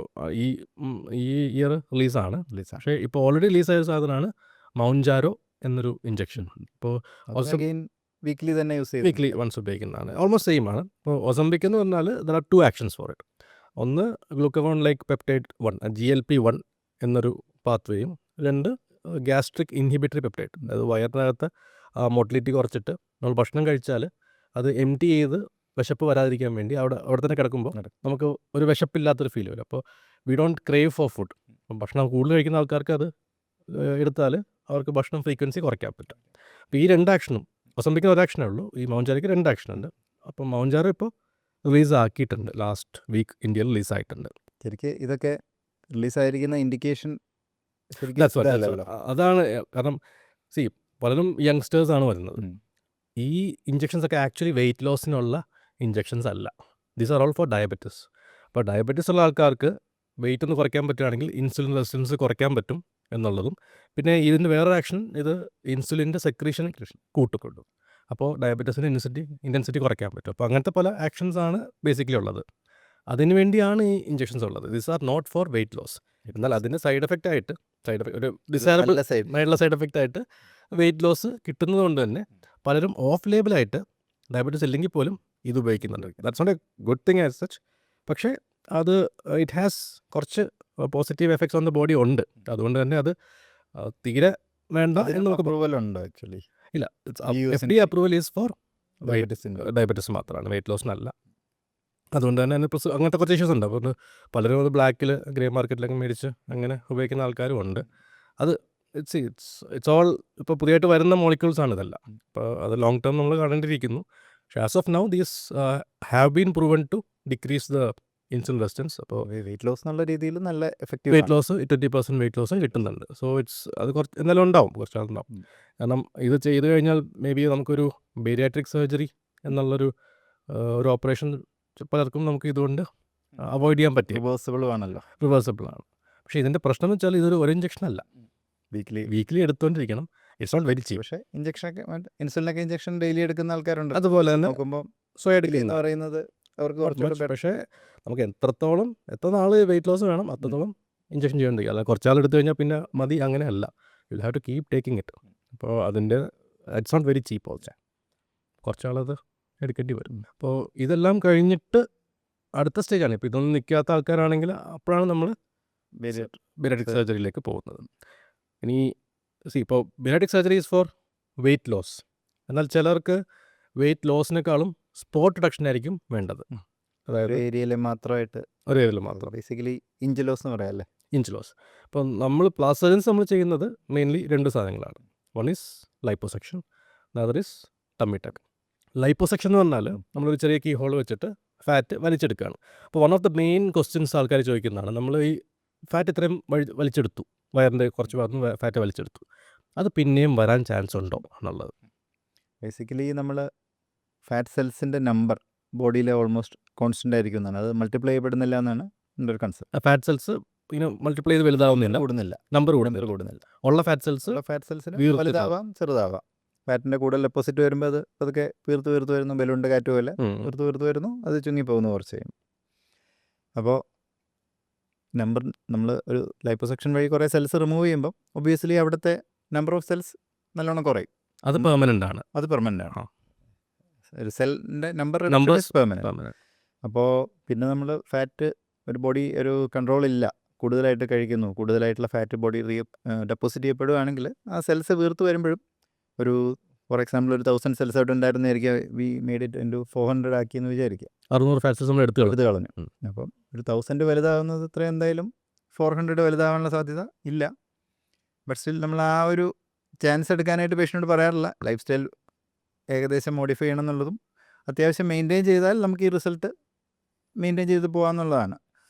ഈ ഇയർ റിലീസാണ്. പക്ഷേ ഇപ്പോൾ ഓൾറെഡി റിലീസായ സാധനമാണ് മൗഞ്ചാരോ എന്നൊരു ഇഞ്ചക്ഷൻ. ഇപ്പോൾ വീക്ക്ലി തന്നെ യൂസ് ചെയ്യും, വീക്ക്ലി വൺസ് ഉപയോഗിക്കുന്നതാണ്. ഓൾമോസ്റ്റ് സെയിം ആണ്. ഇപ്പോൾ ഒസംബിക് എന്ന് പറഞ്ഞാൽ there are 2 actions for it. ഒന്ന് ഗ്ലൂക്കഗോൺ ലൈക്ക് പെപ്റ്റൈഡ് 1 GLP-1 എന്നൊരു പാത്വേയും, 2 ഗ്യാസ്ട്രിക് ഇൻഹിബിറ്ററി പെപ്റ്റൈഡ്, അതായത് വയറിനകത്ത് മോട്ടിലിറ്റി കുറച്ചിട്ട് നമ്മൾ ഭക്ഷണം കഴിച്ചാൽ അത് എംറ്റി ചെയ്ത് വിശപ്പ് വരാതിരിക്കാൻ വേണ്ടി അവിടെ തന്നെ കിടക്കുമ്പോൾ നമുക്ക് ഒരു വിശപ്പില്ലാത്തൊരു ഫീൽ വരും. അപ്പോൾ we don't crave for food. അപ്പം ഭക്ഷണം കൂടുതൽ കഴിക്കുന്ന ആൾക്കാർക്ക് അത് എടുത്താൽ അവർക്ക് ഭക്ഷണം ഫ്രീക്വൻസി കുറയ്ക്കാൻ പറ്റും. അപ്പോൾ ഈ 2 ആക്ഷനും, ഒസംബിക്കിന് 1 ആക്ഷനേ ഉള്ളൂ, ഈ മൗഞ്ചാരിക്ക് 2 ആക്ഷൻ ഉണ്ട്. അപ്പം മൗഞ്ചാറോ ഇപ്പോൾ റിലീസ് ആക്കിയിട്ടുണ്ട്. ലാസ്റ്റ് വീക്ക് ഇന്ത്യയിൽ റിലീസായിട്ടുണ്ട്. ശരിക്കും ഇതൊക്കെ റിലീസായിരിക്കുന്ന ഇൻഡിക്കേഷൻ ശരിക്കും That's what, that's ഇതല്ലല്ലോ. what. അതാണ് കാരണം പലരും യങ്സ്റ്റേഴ്സാണ് വരുന്നത്. ഉം. ഈ ഇഞ്ചെക്ഷൻസ് ഒക്കെ ആക്ച്വലി വെയിറ്റ് ലോസിനുള്ള ഇഞ്ചെക്ഷൻസ് അല്ല. These are all for diabetes. അപ്പോൾ ഡയബറ്റിസ് ഉള്ള ആൾക്കാർക്ക് വെയിറ്റ് ഒന്ന് കുറയ്ക്കാൻ പറ്റുകയാണെങ്കിൽ ഇൻസുലിൻ റെസിസ്റ്റൻസ് കുറയ്ക്കാൻ പറ്റും എന്നുള്ളതും, പിന്നെ ഇതിൻ്റെ വേറൊരു ആക്ഷൻ ഇത് ഇൻസുലിൻ്റെ സെക്രീഷൻ കൂട്ടുകൊണ്ടു. അപ്പോൾ ഡയബറ്റീസിൻ്റെ ഇൻറ്റൻസിറ്റി കുറയ്ക്കാൻ പറ്റും. അപ്പോൾ അങ്ങനത്തെ പല ആക്ഷൻസ് ആണ് ബേസിക്കലി ഉള്ളത്. അതിന് വേണ്ടിയാണ് ഈ ഇഞ്ചെക്ഷൻസ് ഉള്ളത്. These are not for weight loss. എന്നാൽ അതിൻ്റെ സൈഡ് എഫക്റ്റ് ആയിട്ട് ഒരു ഡിസൈറബിൾ നല്ല side. ആയിട്ടുള്ള സൈഡ് എഫക്റ്റ് ആയിട്ട് വെയിറ്റ് ലോസ് കിട്ടുന്നത് കൊണ്ട് തന്നെ പലരും ഓഫ് ലേബിളായിട്ട് ഡയബറ്റീസ് ഇല്ലെങ്കിൽ പോലും ഇത് ഉപയോഗിക്കുന്നുണ്ട്. That's not a good thing as such. പക്ഷേ അത് ഇറ്റ് ഹാസ് കുറച്ച് positive effects on the body ഉണ്ട്. അതുകൊണ്ട് തന്നെ അത് തീരെ വേണ്ട എന്ന് നമുക്ക് അപ്രൂവൽ ഉണ്ട് ആക്ച്വലി. ഇല്ല. US FDA approval is for ഡയബറ്റിസിന്. ഡയബറ്റീസ് മാത്രമാണ്, വെയിറ്റ് ലോസിനല്ല. അതുകൊണ്ട് തന്നെ അതിന് അങ്ങനത്തെ കുറച്ച് ഇഷ്യൂസ് ഉണ്ട്. അപ്പോൾ പലരും അത് ബ്ലാക്കിൽ ഗ്രേ മാർക്കറ്റിലൊക്കെ മേടിച്ച് അങ്ങനെ ഉപയോഗിക്കുന്ന ആൾക്കാരും ഉണ്ട്. അത് ഇറ്റ്സ് ഓൾ ഇപ്പോൾ പുതിയതായിട്ട് വരുന്ന മോളിക്യൂൾസ് ആണ് ഇതെല്ലാം. അപ്പോൾ അത് ലോങ് ടേം നമ്മൾ കാണേണ്ടിയിരിക്കുന്നു. പക്ഷേ as of now these have been proven to decrease the insulin resistance. അപ്പോൾ വെയിറ്റ് ലോസ് എന്നുള്ള രീതിയിൽ നല്ല എഫക്റ്റീവ്. വെയിറ്റ് ലോസ് 20% വെയിറ്റ് ലോസും കിട്ടുന്നുണ്ട്. സോ അത് കുറച്ച് എന്തായാലും ഉണ്ടാവും, കുറച്ചാളുണ്ടാവും. കാരണം ഇത് ചെയ്ത് കഴിഞ്ഞാൽ മേ ബി നമുക്കൊരു ബേരിയാട്രിക് സർജറി എന്നുള്ളൊരു ഒരു ഓപ്പറേഷൻ പലർക്കും നമുക്ക് ഇതുകൊണ്ട് അവോയ്ഡ് ചെയ്യാൻ പറ്റും. റിവേഴ്സിബിൾ ആണല്ലോ. റിവേഴ്സിബിൾ ആണ്. പക്ഷേ ഇതിൻ്റെ പ്രശ്നം എന്ന് വെച്ചാൽ ഇതൊരു ഇഞ്ചക്ഷൻ അല്ല, വീക്ക്ലി എടുത്തുകൊണ്ടിരിക്കണം. It's not very cheap. പക്ഷേ ഇഞ്ചക്ഷനൊക്കെ ഇൻസുലിനൊക്കെ ഇഞ്ചക്ഷൻ ഡെയിലി എടുക്കുന്ന ആൾക്കാരുണ്ട്. അതുപോലെ തന്നെ നോക്കുമ്പോൾ സോയഡിൽ എന്ന് പറയുന്നത് അവർക്ക് കുറച്ചുകൂടെ better. പക്ഷേ നമുക്ക് എത്ര നാൾ വെയിറ്റ് ലോസ് വേണം അത്രത്തോളം ഇഞ്ചക്ഷൻ ചെയ്യേണ്ടി. അല്ല കുറച്ചാൾ എടുത്തു കഴിഞ്ഞാൽ പിന്നെ മതി, അങ്ങനെയല്ല. You have to keep taking it. അപ്പോൾ അതിൻ്റെ it's not very cheap also. കുറച്ചാളത് എടുക്കേണ്ടി വരും. അപ്പോൾ ഇതെല്ലാം കഴിഞ്ഞിട്ട് അടുത്ത സ്റ്റേജാണ്. ഇപ്പോൾ ഇതൊന്നും നിൽക്കാത്ത ആൾക്കാരാണെങ്കിൽ അപ്പോഴാണ് നമ്മൾ ബേരിയാട്രിക് സർജറിയിലേക്ക് പോകുന്നത്. ഇനി ഇപ്പോൾ bariatric surgery is for weight loss. എന്നാൽ ചിലർക്ക് വെയിറ്റ് ലോസിനേക്കാളും സ്പോട്ട് റിഡക്ഷൻ ആയിരിക്കും വേണ്ടത്. അതായത് ഒരു ഏരിയയിൽ മാത്രമായിട്ട് ഒരു ഏരിയയിൽ മാത്രം, ബേസിക്കലി ഇഞ്ച് ലോസ് എന്ന് പറയാം അല്ലേ. Inch loss. അപ്പം നമ്മൾ പ്ലാസ്റ്റിക് സർജൻസ് നമ്മൾ ചെയ്യുന്നത് മെയിൻലി 2 സാധനങ്ങളാണ്. One is liposuction, other is tummy tuck. Liposuction എന്ന് പറഞ്ഞാൽ നമ്മളൊരു ചെറിയ കീ ഹോൾ വെച്ചിട്ട് ഫാറ്റ് വലിച്ചെടുക്കുകയാണ്. അപ്പോൾ one of the main questions ആൾക്കാർ ചോദിക്കുന്നതാണ്, നമ്മൾ ഈ ഫാറ്റ് ഇത്രയും വലിച്ചെടുത്തു, വയറിൻ്റെ കുറച്ച് ഭാഗത്ത് ഫാറ്റ് വലിച്ചെടുത്തു, അത് പിന്നെയും വരാൻ ചാൻസ് ഉണ്ടോ എന്നുള്ളത്. ബേസിക്കലി നമ്മൾ ഫാറ്റ് സെൽസിൻ്റെ നമ്പർ ബോഡിയിൽ ഓൾമോസ്റ്റ് കോൺസ്റ്റൻ്റ് ആയിരിക്കും എന്നാണ്. അത് മൾട്ടിപ്ലൈ ചെയ്യപ്പെടുന്നില്ല എന്നാണ് എൻ്റെ ഒരു കൺസെപ്റ്റ്. ഫാറ്റ് സെൽസ് ഇങ്ങനെ മൾട്ടിപ്ലൈ ചെയ്ത് വലുതാവുന്നില്ല, കൂടുന്നില്ല, നമ്പർ കൂടുന്നില്ല. ഉള്ള ഫാറ്റ് സെൽസ് ഫാറ്റ് സെൽസിന് വീർത്തിട്ടാവും. വലുതാവാം ചെറുതാവാം. ഫാറ്റിൻ്റെ കൂടുതൽ ഡെപ്പോസിറ്റ് വരുമ്പോൾ അത് അതൊക്കെ വീർത്ത് വരുന്നു, ബലൂണിൻ്റെ കാറ്റ് പോലെ വീർത്ത് വരുന്നു, അത് ചുങ്ങിപ്പോകുന്നു കുറച്ച് കഴിയും. അപ്പോൾ നമ്പർ നമ്മൾ ഒരു ലൈപ്പോസെക്ഷൻ വഴി കുറേ സെൽസ് റിമൂവ് ചെയ്യുമ്പോൾ ഒബ്വിയസ്ലി അവിടുത്തെ നമ്പർ ഓഫ് സെൽസ് നല്ലോണം കുറയും. അത് പെർമനൻ്റ് ആണ്. അത് പെർമനൻ്റ് ആണ്. ഒരു സെല്ലിൻ്റെ നമ്പർ പെർമനൻ്റ്. അപ്പോൾ പിന്നെ നമ്മൾ ഫാറ്റ് ഒരു ബോഡി ഒരു കൺട്രോൾ ഇല്ല, കൂടുതലായിട്ട് കഴിക്കുന്നു, കൂടുതലായിട്ടുള്ള ഫാറ്റ് ബോഡി ഡെപ്പോസിറ്റ് ചെയ്യപ്പെടുകയാണെങ്കിൽ ആ സെൽസ് വീർത്ത് വരുമ്പോഴും ഒരു ഫോർ എക്സാമ്പിൾ ഒരു 1000 സെൽസ് ആയിട്ട് ഉണ്ടായിരുന്നായിരിക്കും, വി മെയ്ഡ് ഇറ്റ് ഇൻറ്റു 400 ആക്കിയെന്ന് വിചാരിക്കുക. 600 ഫാറ്റ് സെൽസ് നമ്മൾ എടുത്ത് കളഞ്ഞു. അപ്പം ഒരു 1000 വലുതാവുന്നത് ഇത്ര എന്തായാലും 400 വലുതാവാനുള്ള സാധ്യത ഇല്ല. ബട്ട് സ്റ്റിൽ നമ്മൾ ആ ഒരു ചാൻസ് എടുക്കാനായിട്ട് പേഷ്യനോട് പറയാറില്ല. ലൈഫ് സ്റ്റൈൽ ഏകദേശം മോഡിഫൈ ചെയ്യണം എന്നുള്ളതും അത്യാവശ്യം മെയിൻറ്റെയിൻ ചെയ്താൽ നമുക്ക് ഈ റിസൾട്ട് മെയിൻറ്റെയിൻ ചെയ്ത് പോകാമെന്നുള്ളതാണ്.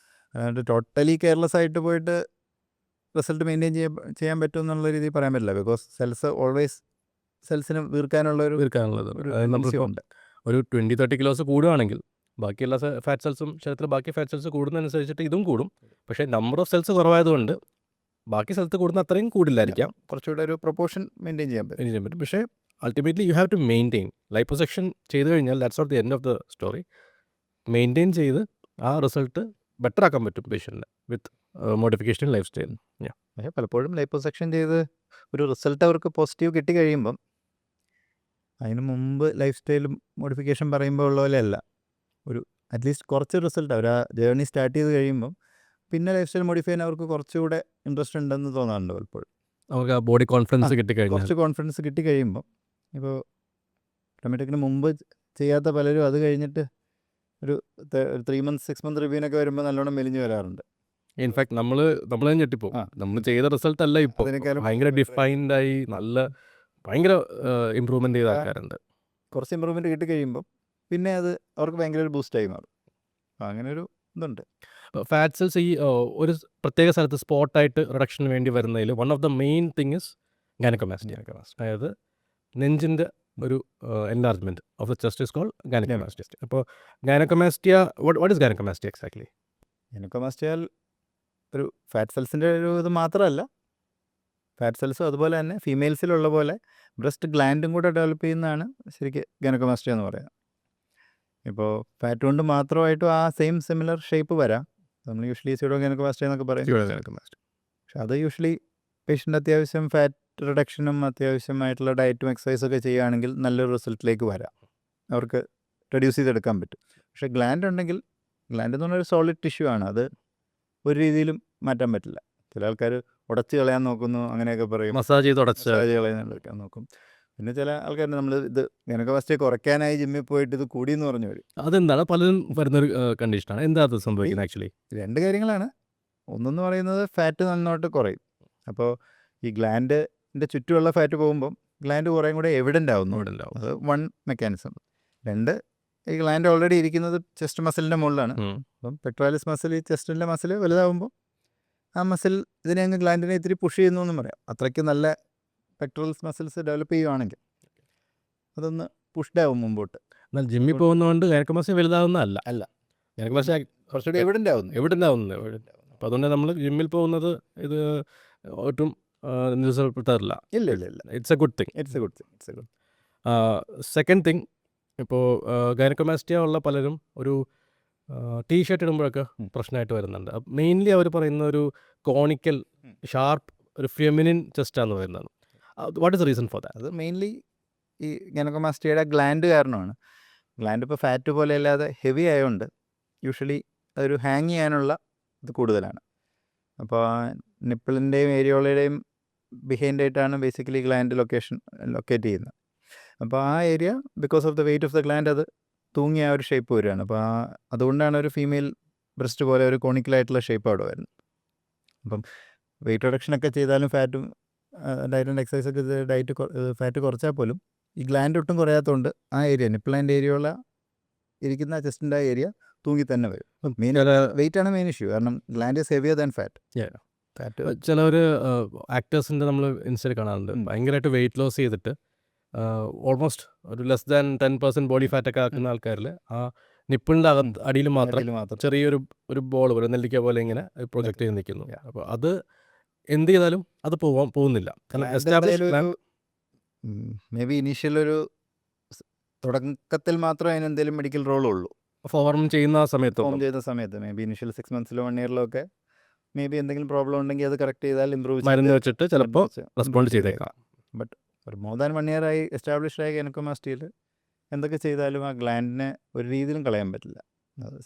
അതായത് ടോട്ടലി കെയർലെസ് ആയിട്ട് പോയിട്ട് റിസൾട്ട് മെയിൻറ്റെയിൻ ചെയ്യാൻ പറ്റും എന്നുള്ള രീതിയിൽ പറയാൻ പറ്റില്ല. ബിക്കോസ് സെൽസ് ഓൾവേസ് സെൽസിന് വീർക്കാനുള്ളത് ഉണ്ട്. ഒരു 20-30 കിലോസ് കൂടുകയാണെങ്കിൽ ബാക്കി എല്ലാ ഫാറ്റ് സെൽസും ശരീരത്തിൽ ബാക്കി ഫാറ്റ് സെൽസ് കൂടുന്നതനുസരിച്ചിട്ട് ഇതും കൂടും. പക്ഷേ നമ്പർ ഓഫ് സെൽസ് കുറവായതുകൊണ്ട് ബാക്കി സ്ഥലത്ത് കൂടുന്ന അത്രയും കൂടില്ലായിരിക്കാം. കുറച്ചുകൂടെ ഒരു പ്രൊപ്പോർഷൻ മെയിൻറ്റെയിൻ ചെയ്യാൻ പറ്റും. പക്ഷേ ultimately you have to maintain. Liposuction ചെയ്ത് കഴിഞ്ഞാൽ that's not the end of the story. Maintain ചെയ്ത് ആ റിസൾട്ട് ബെറ്റർ ആക്കാൻ പറ്റും പേഷ്യൻറ്റിന് വിത്ത് മോഡിഫിക്കേഷൻ ലൈഫ് സ്റ്റൈൽ. പക്ഷേ പലപ്പോഴും ലൈപ്പോസെക്ഷൻ ചെയ്ത് ഒരു റിസൾട്ട് അവർക്ക് പോസിറ്റീവ് കിട്ടി കഴിയുമ്പം അതിന് മുമ്പ് ലൈഫ് സ്റ്റൈൽ മോഡിഫിക്കേഷൻ പറയുമ്പോൾ ഉള്ള പോലെ അല്ല, ഒരു അറ്റ്ലീസ്റ്റ് കുറച്ച് റിസൾട്ട് അവർ ആ ജേർണി സ്റ്റാർട്ട് ചെയ്ത് കഴിയുമ്പം പിന്നെ ലൈഫ് സ്റ്റൈൽ മോഡിഫൈ ചെയ്യാൻ അവർക്ക് കുറച്ചുകൂടെ ഇൻട്രസ്റ്റ് ഉണ്ടെന്ന് തോന്നാറുണ്ട്. പലപ്പോഴും അവർക്ക് ആ ബോഡി കോൺഫിഡൻസ് കിട്ടിക്കഴിഞ്ഞാൽ, കുറച്ച് കോൺഫിഡൻസ് കിട്ടി കഴിയുമ്പോൾ, ഇപ്പോൾ ടൊമാറ്റോക്കിന് മുമ്പ് ചെയ്യാത്ത പലരും അത് കഴിഞ്ഞിട്ട് ഒരു 3 months 6 month റിവ്യൂവിനൊക്കെ വരുമ്പോൾ നല്ലോണം മെലിഞ്ഞ് വരാറുണ്ട്. ഇൻഫാക്ട് നമ്മൾ ഞെട്ടിപ്പോകും. നമ്മൾ ചെയ്ത റിസൾട്ട് അല്ല ഇപ്പോൾ ഭയങ്കര ഡിഫൈൻഡ് ആയി ഭയങ്കര ഇമ്പ്രൂവ്മെന്റ് ചെയ്ത ആൾക്കാരുണ്ട്. കുറച്ച് ഇമ്പ്രൂവ്മെന്റ് കിട്ടി കഴിയുമ്പോൾ പിന്നെ അത് അവർക്ക് ഭയങ്കര ഒരു ബൂസ്റ്റായി മാറും. അപ്പോൾ അങ്ങനെ ഒരു ഇതുണ്ട്. ഫാറ്റ് സെൽസ് ഈ ഒരു പ്രത്യേക സ്ഥലത്ത് സ്പോട്ടായിട്ട് റിഡക്ഷന് വേണ്ടി വരുന്നതിൽ one of the main thing is gynaecomastia. അതായത് നെഞ്ചിൻ്റെ ഒരു enlargement of the chest is called gynaecomastia. അപ്പോൾ gynaecomastia what is gynaecomastia exactly? ഗൈനക്കോമാസ്റ്റിയൽ ഒരു ഫാറ്റ് സെൽസിൻ്റെ ഒരു ഇത് മാത്രമല്ല, ഫാറ്റ് സെൽസും അതുപോലെ തന്നെ ഫീമെയിൽസിലുള്ള പോലെ ബ്രസ്റ്റ് ഗ്ലാൻഡും കൂടെ ഡെവലപ്പ് ചെയ്യുന്നതാണ് ശരിക്കും ഗൈനക്കോമാസ്റ്റിയ എന്ന് പറയുന്നത്. ഇപ്പോൾ ഫാറ്റ് കൊണ്ട് മാത്രമായിട്ടും ആ സെയിം സിമിലർ ഷേപ്പ് വരാം. നമ്മൾ യൂഷ്വലി സ്യൂഡോ ഗൈനക്കോമാസ്റ്റിയ എന്നൊക്കെ പറയും. പക്ഷെ അത് യൂഷ്വലി പേഷ്യൻ്റ് അത്യാവശ്യം ഫാറ്റ് റിഡക്ഷനും അത്യാവശ്യമായിട്ടുള്ള ഡയറ്റും എക്സസൈസൊക്കെ ചെയ്യുകയാണെങ്കിൽ നല്ലൊരു റിസൾട്ടിലേക്ക് വരാം, അവർക്ക് റെഡ്യൂസ് ചെയ്തെടുക്കാൻ പറ്റും. പക്ഷേ ഗ്ലാൻഡ് ഉണ്ടെങ്കിൽ, ഗ്ലാൻഡ് എന്ന് പറഞ്ഞൊരു സോളിഡ് ടിഷ്യൂ ആണ്, അത് ഒരു രീതിയിലും മാറ്റാൻ പറ്റില്ല. ചില ആൾക്കാർ ഉടച്ച് കളയാൻ നോക്കുന്നു, അങ്ങനെയൊക്കെ പറയും, മസാജ് ചെയ്ത് ഉടച്ച് മസാജ് കളയാൻ നോക്കും. പിന്നെ ചില ആൾക്കാർ നമ്മൾ ഇത് ഗൈനക്കോമാസ്റ്റിയ കുറയ്ക്കാനായി ജിമ്മിൽ പോയിട്ട് ഇത് കൂടിയെന്ന് പറഞ്ഞു വരും. അതെന്താണ് പലരും വരുന്നൊരു കണ്ടീഷനാണ്. എന്താ അത് സംഭവിക്കുന്നത് ആക്ച്വലി? രണ്ട് കാര്യങ്ങളാണ്. ഒന്നെന്ന് പറയുന്നത് ഫാറ്റ് നന്നായിട്ട് കുറയും. അപ്പോൾ ഈ ഗ്ലാൻഡിൻ്റെ ചുറ്റുമുള്ള ഫാറ്റ് പോകുമ്പം ഗ്ലാൻഡ് കുറേ കൂടെ എവിഡൻ്റ് ആവുന്നു. അത് വൺ മെക്കാനിസം. രണ്ട്, ഈ ഗ്ലാൻഡ് ഓൾറെഡി ഇരിക്കുന്നത് ചെസ്റ്റ് മസിലിൻ്റെ മുകളിലാണ്. അപ്പം പെക്ടോറാലിസ് മസിൽ, ഈ ചെസ്റ്റിൻ്റെ മസിൽ വലുതാവുമ്പോൾ ആ മസിൽ ഇതിനെ അങ്ങ് ഗ്ലാൻഡിനെ ഇത്തിരി പുഷ് ചെയ്യുന്നു എന്നും പറയാം. അത്രയ്ക്ക് നല്ല പെക്ടോറൽസ് മസിൽസ് ഡെവലപ്പ് ചെയ്യുവാണെങ്കിൽ അതൊന്ന് പുഷ്ഡ് ആവും മുമ്പോട്ട്. എന്നാൽ ജിമ്മിൽ പോകുന്നതുകൊണ്ട് ഗൈനക്കോമാസ്റ്റിയ വലുതാവുന്നതല്ല. അല്ല, ഗൈനക്കോമാസ്റ്റിയ കുറച്ചുകൂടി എവിഡൻ്റ് ആവുന്നു. അപ്പോൾ അതുകൊണ്ട് നമ്മൾ ജിമ്മിൽ പോകുന്നത് ഇത് ഒട്ടും നിരുത്സാഹപ്പെടുത്താറില്ല. ഇല്ല ഇല്ല ഇല്ല, it's A good thing. It's A good thing, it's A good. Second thing, ഇപ്പോൾ ഗൈനക്കോമാസ്റ്റിയ ഉള്ള പലരും ഒരു ടീഷർട്ട് ഇടുമ്പോഴൊക്കെ പ്രശ്നമായിട്ട് വരുന്നുണ്ട്. മെയിൻലി അവർ പറയുന്ന ഒരു കോണിക്കൽ ഷാർപ്പ് ഒരു ഫെമിനിൻ ചെസ്റ്റാന്ന് പറയുന്നതാണ്. What is the reason for that? അത് മെയിൻലി ഈ ഗൈനക്കോമാസ്റ്റിയയുടെ ഗ്ലാൻഡ് കാരണമാണ്. ഗ്ലാൻഡ് ഇപ്പോൾ ഫാറ്റ് പോലെ അല്ലാതെ ഹെവി ആയതുകൊണ്ട് യൂഷ്വലി അതൊരു ഹാങ് ചെയ്യാനുള്ള ഇത് കൂടുതലാണ്. അപ്പോൾ നിപ്പിളിൻ്റെയും ഏരിയോളയുടെയും ബിഹൈൻഡായിട്ടാണ് ബേസിക്കലി ഗ്ലാൻഡ് ലൊക്കേറ്റ് ചെയ്യുന്നത്. അപ്പോൾ ആ area because of the weight of the gland അത് തൂങ്ങിയ ആ ഒരു ഷേപ്പ് വരികയാണ്. അപ്പോൾ അതുകൊണ്ടാണ് ഒരു ഫീമെയിൽ ബ്രസ്റ്റ് പോലെ ഒരു കോണിക്കലായിട്ടുള്ള ഷേപ്പ് അവിടെ വരുന്നത്. അപ്പം വെയിറ്റ് റിഡക്ഷനൊക്കെ ചെയ്താലും ഫാറ്റും ഡയറ്റ് ആൻഡ് എക്സസൈസ് ഒക്കെ ഫാറ്റ് കുറച്ചാൽ പോലും ഈ ഗ്ലാൻഡ് ഒട്ടും കുറയാത്തതുകൊണ്ട് ആ ഏരിയ നിപ്പിൾ ആൻഡ് ഏരിയോള ഇരിക്കുന്ന ചെസ്റ്റിൻ്റെ ആ ഏരിയ തൂങ്ങി തന്നെ വരും. മെയിൻ വെയിറ്റ് ആണ് മെയിൻ ഇഷ്യൂ, കാരണം gland is heavier than fat. ചിലവർ ആക്ടേഴ്സിൻ്റെ നമ്മൾ ഇൻസ്റ്റയിൽ കാണാറുണ്ട്, ഭയങ്കരമായിട്ട് വെയിറ്റ് ലോസ് ചെയ്തിട്ട് ഓൾമോസ്റ്റ് ഒരു ലെസ് ദാൻ 10% ബോഡി ഫാറ്റൊക്കെ ആക്കുന്ന ആൾക്കാരിൽ ആ നിപ്പിളിൻ്റെ അടിയിൽ മാത്രം ചെറിയൊരു ബോൾ പോലെ നെല്ലിക്ക പോലെ ഇങ്ങനെ പ്രൊജക്റ്റ് ചെയ്ത് നിൽക്കുന്നു. അപ്പോൾ അത് എന്ത് ചെയ്താലും അത് പോകുന്നില്ല. മേ ബി ഇനീഷ്യൽ ഒരു തുടക്കത്തിൽ മാത്രമേ അതിന് എന്തെങ്കിലും മെഡിക്കൽ റോളുള്ളൂ. ഫോം ചെയ്യുന്ന സമയത്ത് മേ ബി ഇനീഷ്യൽ 6 monthsലോ 1 yearലോ ഒക്കെ മേ ബി എന്തെങ്കിലും പ്രോബ്ലം ഉണ്ടെങ്കിൽ അത് കറക്റ്റ് ചെയ്താൽ ഇമ്പ്രൂവ് മരുന്ന് വെച്ചിട്ട് ചിലപ്പോൾ റെസ്പോണ്ട് ചെയ്തേക്കാം. ബട്ട് ഒരു മോർ ദാൻ 1 year ആയി എസ്റ്റാബ്ലിഷ്ഡ് ആയ ഗൈനക്കോമാസ്റ്റിയയിൽ എന്തൊക്കെ ചെയ്താലും ആ ഗ്ലാൻഡിനെ ഒരു രീതിയിലും കളയാൻ പറ്റില്ല.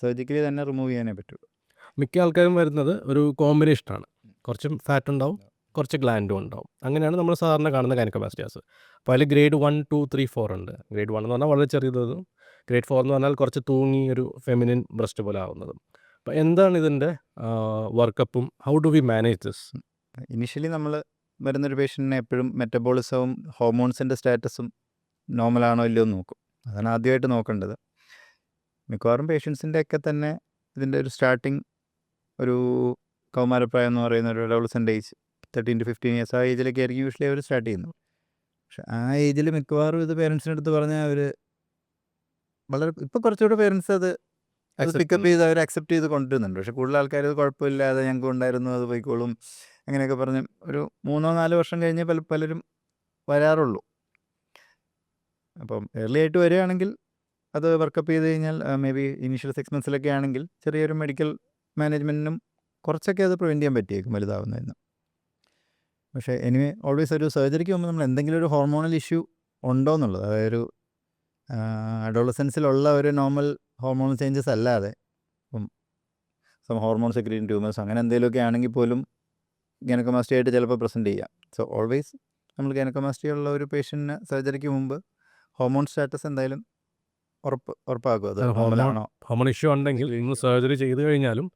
സർജിക്കലി തന്നെ റിമൂവ് ചെയ്യാനേ പറ്റുള്ളൂ. മിക്ക ആൾക്കാരും വരുന്നത് ഒരു കോമ്പിനേഷനാണ്, കുറച്ചും ഫാറ്റ് ഉണ്ടാവും, കുറച്ച് ഗ്ലാൻഡും ഉണ്ടാവും. അങ്ങനെയാണ് നമ്മൾ സാധാരണ കാണുന്ന ഗൈനക്കോമാസ്റ്റിയാസ്. അപ്പോൾ അതിൽ ഗ്രേഡ് 1, 2, 3, 4 ഉണ്ട്. ഗ്രേഡ് 1 എന്ന് പറഞ്ഞാൽ വളരെ ചെറിയതും, ഗ്രേഡ് 4 എന്ന് പറഞ്ഞാൽ കുറച്ച് തൂങ്ങി ഒരു ഫെമിനിൻ ബ്രസ്റ്റ് പോലെ ആവുന്നതും. അപ്പോൾ എന്താണ് ഇതിൻ്റെ വർക്കപ്പും how do we manage this? Initially നമ്മൾ വരുന്നൊരു പേഷ്യൻറ്റിനെ എപ്പോഴും മെറ്റബോളിസവും ഹോർമോൺസിൻ്റെ സ്റ്റാറ്റസും നോർമലാണോ ഇല്ലയോ എന്ന് നോക്കും. അതാണ് ആദ്യമായിട്ട് നോക്കേണ്ടത്. മിക്കവാറും പേഷ്യൻസിൻ്റെ ഒക്കെ തന്നെ ഇതിൻ്റെ ഒരു സ്റ്റാർട്ടിങ് ഒരു കൗമാരപ്രായം എന്ന് പറയുന്ന ഒരു അഡോളസെൻ്റ് ഏജ് 13 to 15 years ആ ഏജിലൊക്കെ ആയിരിക്കും യൂഷ്വലി അവർ സ്റ്റാർട്ട് ചെയ്യുന്നത്. പക്ഷെ ആ ഏജിൽ മിക്കവാറും ഇത് പേരൻസിൻ്റെ അടുത്ത് പറഞ്ഞാൽ അവർ വളരെ ഇപ്പോൾ കുറച്ചുകൂടെ പേരൻസ് അത് പിക്കപ്പ് ചെയ്ത് അവർ അക്സെപ്റ്റ് ചെയ്ത് കൊണ്ടുവരുന്നുണ്ട്. പക്ഷെ കൂടുതൽ ആൾക്കാർ ഇത് കുഴപ്പമില്ലാതെ ഞങ്ങൾക്ക് ഉണ്ടായിരുന്നു, അത് പോയിക്കോളും അങ്ങനെയൊക്കെ പറഞ്ഞ് ഒരു 3-4 വർഷം കഴിഞ്ഞ് പലരും വരാറുള്ളൂ. അപ്പം ഏർലി ആയിട്ട് വരികയാണെങ്കിൽ അത് വർക്കപ്പ് ചെയ്ത് കഴിഞ്ഞാൽ മേ ബി ഇനീഷ്യൽ 6 monthsലൊക്കെ ആണെങ്കിൽ ചെറിയൊരു മെഡിക്കൽ മാനേജ്മെൻറ്റിനും കുറച്ചൊക്കെ അത് പ്രിവെൻറ്റ് ചെയ്യാൻ പറ്റിയേക്കും വലുതാവുന്നതിന്. പക്ഷേ എനിവേ ഓൾവേസ് ഒരു സർജറിക്ക് മുമ്പ് നമ്മൾ എന്തെങ്കിലും ഒരു ഹോർമോണൽ ഇഷ്യൂ ഉണ്ടോ എന്നുള്ളത്, അതായത് ഒരു അഡോളസൻസിലുള്ള ഒരു നോർമൽ ഹോർമോണൽ ചേഞ്ചസ് അല്ലാതെ ഇപ്പം ഹോർമോൺ സെക്രീറ്റിംഗ് ട്യൂമേഴ്സ് അങ്ങനെ എന്തെങ്കിലുമൊക്കെ ആണെങ്കിൽ പോലും ഗൈനക്കോമാസ്റ്റിയ ആയിട്ട് ചിലപ്പോൾ പ്രസൻറ്റ് ചെയ്യാം. സോ ഓൾവേസ് നമ്മൾ ഗൈനക്കോമാസ്റ്റിയ ഉള്ള ഒരു പേഷ്യൻറ്റിന് സർജറിക്ക് മുമ്പ് ഹോർമോൺ സ്റ്റാറ്റസ് എന്തായാലും ഉറപ്പാക്കും. അത് ഹോർമോൺ ഇഷ്യൂ ഉണ്ടെങ്കിൽ ഇന്ന് സർജറി ചെയ്ത് കഴിഞ്ഞാലും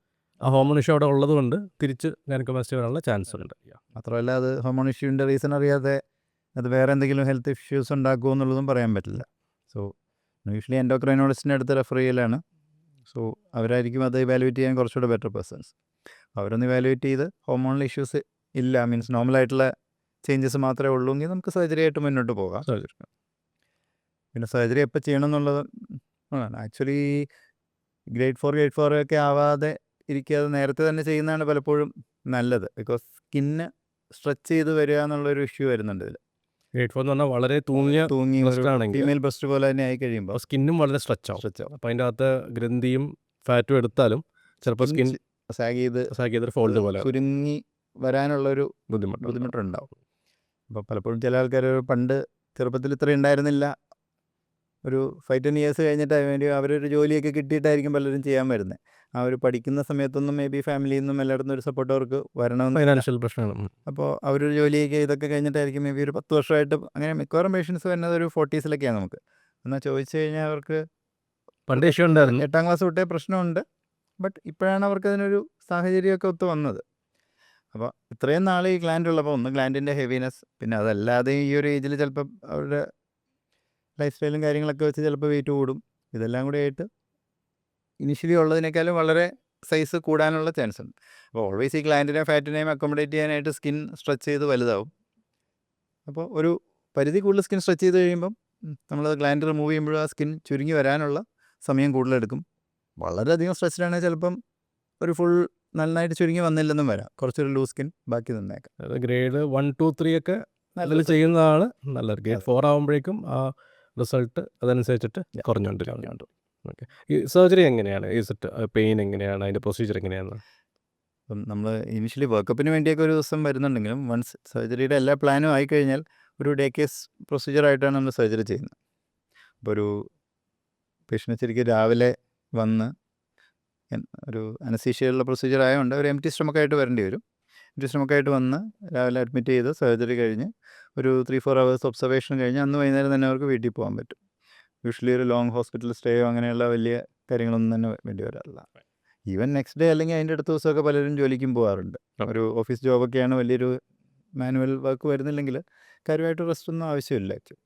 ആ ഹോർമോൺ ഇഷ്യൂ അവിടെ ഉള്ളത് കൊണ്ട് തിരിച്ച് ഗൈനക്കോമാസ്റ്റിയ വരാനുള്ള ചാൻസ് ഉണ്ട്. മാത്രമല്ല അത് ഹോർമോൺ ഇഷ്യൂവിൻ്റെ റീസൺ അറിയാതെ അത് വേറെ എന്തെങ്കിലും ഹെൽത്ത് ഇഷ്യൂസ് ഉണ്ടാക്കുമോ എന്നുള്ളതും പറയാൻ പറ്റില്ല. സോ യൂഷ്വലി എൻഡോക്രൈനോളജിസ്റ്റിൻ്റെ അടുത്ത് റെഫർ ചെയ്യലാണ്. സോ അവരായിരിക്കും അത് ഇവാലുവേറ്റ് ചെയ്യാൻ കുറച്ചുകൂടെ ബെറ്റർ പേഴ്സൺസ്. അവരൊന്ന് ഇവാലുവേറ്റ് ചെയ്ത് ഹോർമോണൽ ഇഷ്യൂസ് ഇല്ല, മീൻസ് നോർമലായിട്ടുള്ള ചേഞ്ചസ് മാത്രമേ ഉള്ളൂ എങ്കിൽ നമുക്ക് സർജറി ആയിട്ട് മുന്നോട്ട് പോകാം. പിന്നെ സർജറി എപ്പോൾ ചെയ്യണം എന്നുള്ളത് ആക്ച്വലി ഗ്രേഡ് 4 ഒക്കെ ആവാതെ ഇരിക്കാതെ നേരത്തെ തന്നെ ചെയ്യുന്നതാണ് പലപ്പോഴും നല്ലത്. ബിക്കോസ് സ്കിന്ന് സ്ട്രെച്ച് ചെയ്ത് വരിക എന്നുള്ളൊരു ഇഷ്യൂ വരുന്നുണ്ട് ഇതിൽ. ഗ്രേഡ് 4 എന്ന് പറഞ്ഞാൽ വളരെ തൂങ്ങിയ തൂങ്ങി breast ആണെങ്കിൽ ഫീമെയിൽ ബ്രസ്റ്റ് പോലെ തന്നെ ആയി കഴിയുമ്പോൾ സ്കിന്നും വളരെ സ്ട്രെച്ച് ആവും. അപ്പോൾ അതിൻ്റെ അകത്ത് ഗ്രന്ഥിയും ഫാറ്റും എടുത്താലും ചിലപ്പോൾ സ്കിൻ സാഗ് ചെയ്ത് സാക്കിയതൊരു ഫോൾഡ് പോലെ ചുരുങ്ങി വരാനുള്ളൊരു ബുദ്ധിമുട്ട്. ബുദ്ധിമുട്ടുണ്ടാവും. അപ്പോൾ പലപ്പോഴും ചില ആൾക്കാർ പണ്ട് ചെറുപ്പത്തിൽ ഇത്ര ഉണ്ടായിരുന്നില്ല, ഒരു 5-10 ഇയേഴ്സ് കഴിഞ്ഞിട്ട് വേണ്ടി അവരൊരു ജോലിയൊക്കെ കിട്ടിയിട്ടായിരിക്കും പലരും ചെയ്യാൻ വരുന്നത്. ആ ഒരു പഠിക്കുന്ന സമയത്തൊന്നും മേ ബി ഫാമിലിയിൽ നിന്നും എല്ലായിടത്തും ഒരു സപ്പോർട്ട് അവർക്ക് വരണമെന്ന്. ഫൈനാൻഷ്യൽ പ്രശ്നമാണ്. അപ്പോൾ അവരൊരു ജോലിയൊക്കെ ഇതൊക്കെ കഴിഞ്ഞിട്ടായിരിക്കും മേ ബി ഒരു 10 വർഷമായിട്ട് അങ്ങനെ മിക്കവാറും പേഷ്യൻസ് വരുന്നത് ഒരു 40s നമുക്ക്. എന്നാൽ ചോദിച്ചു കഴിഞ്ഞാൽ അവർക്ക് പണ്ട് ഇഷ്യൂ ഉണ്ടായിരുന്നു. 8ാം ക്ലാസ് തൊട്ടേ പ്രശ്നമുണ്ട്, ബട്ട് ഇപ്പോഴാണ് അവർക്ക് അതിനൊരു സാഹചര്യമൊക്കെ ഒത്തു വന്നത്. അപ്പോൾ ഇത്രയും നാൾ ഈ ഗ്ലാൻഡ് ഉള്ളപ്പോൾ ഒന്ന് ഗ്ലാൻഡിൻ്റെ ഹെവിനെസ്, പിന്നെ അതല്ലാതെ ഈ ഒരു ഏജിൽ ചിലപ്പോൾ അവരുടെ ലൈഫ് സ്റ്റൈലും കാര്യങ്ങളൊക്കെ വെച്ച് ചിലപ്പോൾ വെയിറ്റ് കൂടും. ഇതെല്ലാം കൂടി ആയിട്ട് ഇനിഷ്യലി ഉള്ളതിനേക്കാളും വളരെ സൈസ് കൂടാനുള്ള ചാൻസ് ഉണ്ട്. അപ്പോൾ ഓൾവേസ് ഈ ഗ്ലാൻഡിനെയും ഫാറ്റിനെയും അക്കോമഡേറ്റ് ചെയ്യാനായിട്ട് സ്കിൻ സ്ട്രെച്ച് ചെയ്ത് വലുതാവും. അപ്പോൾ ഒരു പരിധി കൂടുതൽ സ്കിൻ സ്ട്രെച്ച് ചെയ്ത് കഴിയുമ്പം നമ്മൾ ഗ്ലാൻഡ് റിമൂവ് ചെയ്യുമ്പോഴും ആ സ്കിൻ ചുരുങ്ങി വരാനുള്ള സമയം കൂടുതലെടുക്കും. വളരെയധികം സ്ട്രെച്ച്ഡാണെങ്കിൽ ചിലപ്പം ഒരു ഫുൾ നന്നായിട്ട് ചുരുങ്ങി വന്നില്ലെന്നും വരാം, കുറച്ചൊരു ലൂസ് സ്കിൻ ബാക്കി നിന്നേക്കാം. ഗ്രേഡ് 1, 2, 3 ഒക്കെ അതിൽ ചെയ്യുന്നതാണ് നല്ലത്. ഗ്രേഡ് 4 ആകുമ്പോഴേക്കും ആ റിസൾട്ട് അതനുസരിച്ചിട്ട് കുറഞ്ഞുകൊണ്ടിരിക്കുന്നുണ്ട്. ഓക്കെ, ഈ സർജറി എങ്ങനെയാണ്? ഈ സെറ്റ് പെയിൻ എങ്ങനെയാണ്? അതിൻ്റെ പ്രൊസീജിയർ എങ്ങനെയാണ്? അപ്പം നമ്മൾ ഇനിഷ്യലി വർക്കപ്പിന് വേണ്ടിയൊക്കെ ഒരു ദിവസം വരുന്നുണ്ടെങ്കിലും വൺസ് സർജറിയുടെ എല്ലാ പ്ലാനും ആയിക്കഴിഞ്ഞാൽ ഒരു ഡേ കേസ് പ്രൊസീജിയറായിട്ടാണ് നമ്മൾ സർജറി ചെയ്യുന്നത്. അപ്പോൾ ഒരു പേഷ്യൻ്റ് ശരിക്കും രാവിലെ വന്ന് ഒരു അനസ്തീഷ്യയുള്ള പ്രൊസീജിയർ ആയതുകൊണ്ട് ഒരു എംപ്റ്റി സ്റ്റൊമക്കായിട്ട് വരേണ്ടി വരും. എംപ്റ്റി സ്റ്റൊമക്കായിട്ട് വന്ന് രാവിലെ അഡ്മിറ്റ് ചെയ്ത് സർജറി കഴിഞ്ഞ് ഒരു 3-4 hours ഒബ്സർവേഷൻ കഴിഞ്ഞ് അന്ന് വൈകുന്നേരം തന്നെ അവർക്ക് വീട്ടിൽ പോകാൻ പറ്റും. യൂഷ്വലി ഒരു ലോങ് ഹോസ്പിറ്റൽ സ്റ്റേയോ അങ്ങനെയുള്ള വലിയ കാര്യങ്ങളൊന്നും തന്നെ വേണ്ടി വരാറില്ല. ഈവൻ നെക്സ്റ്റ് ഡേ അല്ലെങ്കിൽ അതിൻ്റെ അടുത്ത ദിവസമൊക്കെ പലരും ജോലിക്കും പോകാറുണ്ട്. ഒരു ഓഫീസ് ജോബൊക്കെയാണ് വലിയൊരു മാനുവൽ വർക്ക് വരുന്നില്ലെങ്കിൽ കാര്യമായിട്ട് റെസ്റ്റ് ഒന്നും ആവശ്യമില്ല. ആക്ച്വലി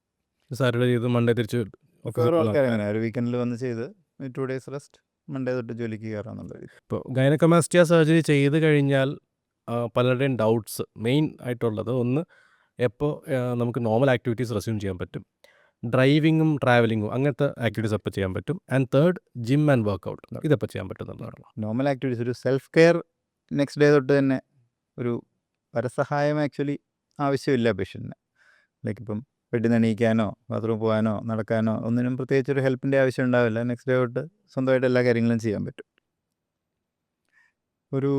സാറ്റർഡേ ചെയ്ത് മൺഡേ തിരിച്ച് ഓരോ ആൾക്കാർ അങ്ങനെ ഒരു വീക്കെൻഡിൽ വന്ന് ചെയ്ത് 2 days റെസ്റ്റ്, മൺഡേ തൊട്ട് ജോലിക്ക് കയറാമെന്നുള്ള രീതി. ഇപ്പോൾ ഗൈനക്കോമാസ്റ്റിയ സർജറി ചെയ്ത് കഴിഞ്ഞാൽ പലരുടെയും ഡൗട്ട്സ് മെയിൻ ആയിട്ടുള്ളത്, ഒന്ന് എപ്പോൾ നമുക്ക് നോർമൽ ആക്ടിവിറ്റീസ് റെസ്യൂം ചെയ്യാൻ പറ്റും, ഡ്രൈവിങ്ങും ട്രാവലിങ്ങും അങ്ങനത്തെ ആക്ടിവിറ്റീസ് എപ്പോൾ ചെയ്യാൻ പറ്റും, and third gym and workout ഇതെപ്പോൾ ചെയ്യാൻ പറ്റുന്നതാണ്. നോർമൽ ആക്ടിവിറ്റീസ് ഒരു സെൽഫ് കെയർ നെക്സ്റ്റ് ഡേ തൊട്ട് തന്നെ ഒരു പരസഹായം ആക്ച്വലി ആവശ്യമില്ല പേഷ്യൻറ്റിന്. ലൈക്ക് ഇപ്പം ബെഡിൽ എണീക്കാനോ ബാത്റൂം പോകാനോ നടക്കാനോ ഒന്നിനും പ്രത്യേകിച്ച് ഒരു ഹെൽപ്പിൻ്റെ ആവശ്യം ഉണ്ടാവില്ല. നെക്സ്റ്റ് ഡേ തൊട്ട് സ്വന്തമായിട്ട് എല്ലാ കാര്യങ്ങളും ചെയ്യാൻ പറ്റും. ഒരു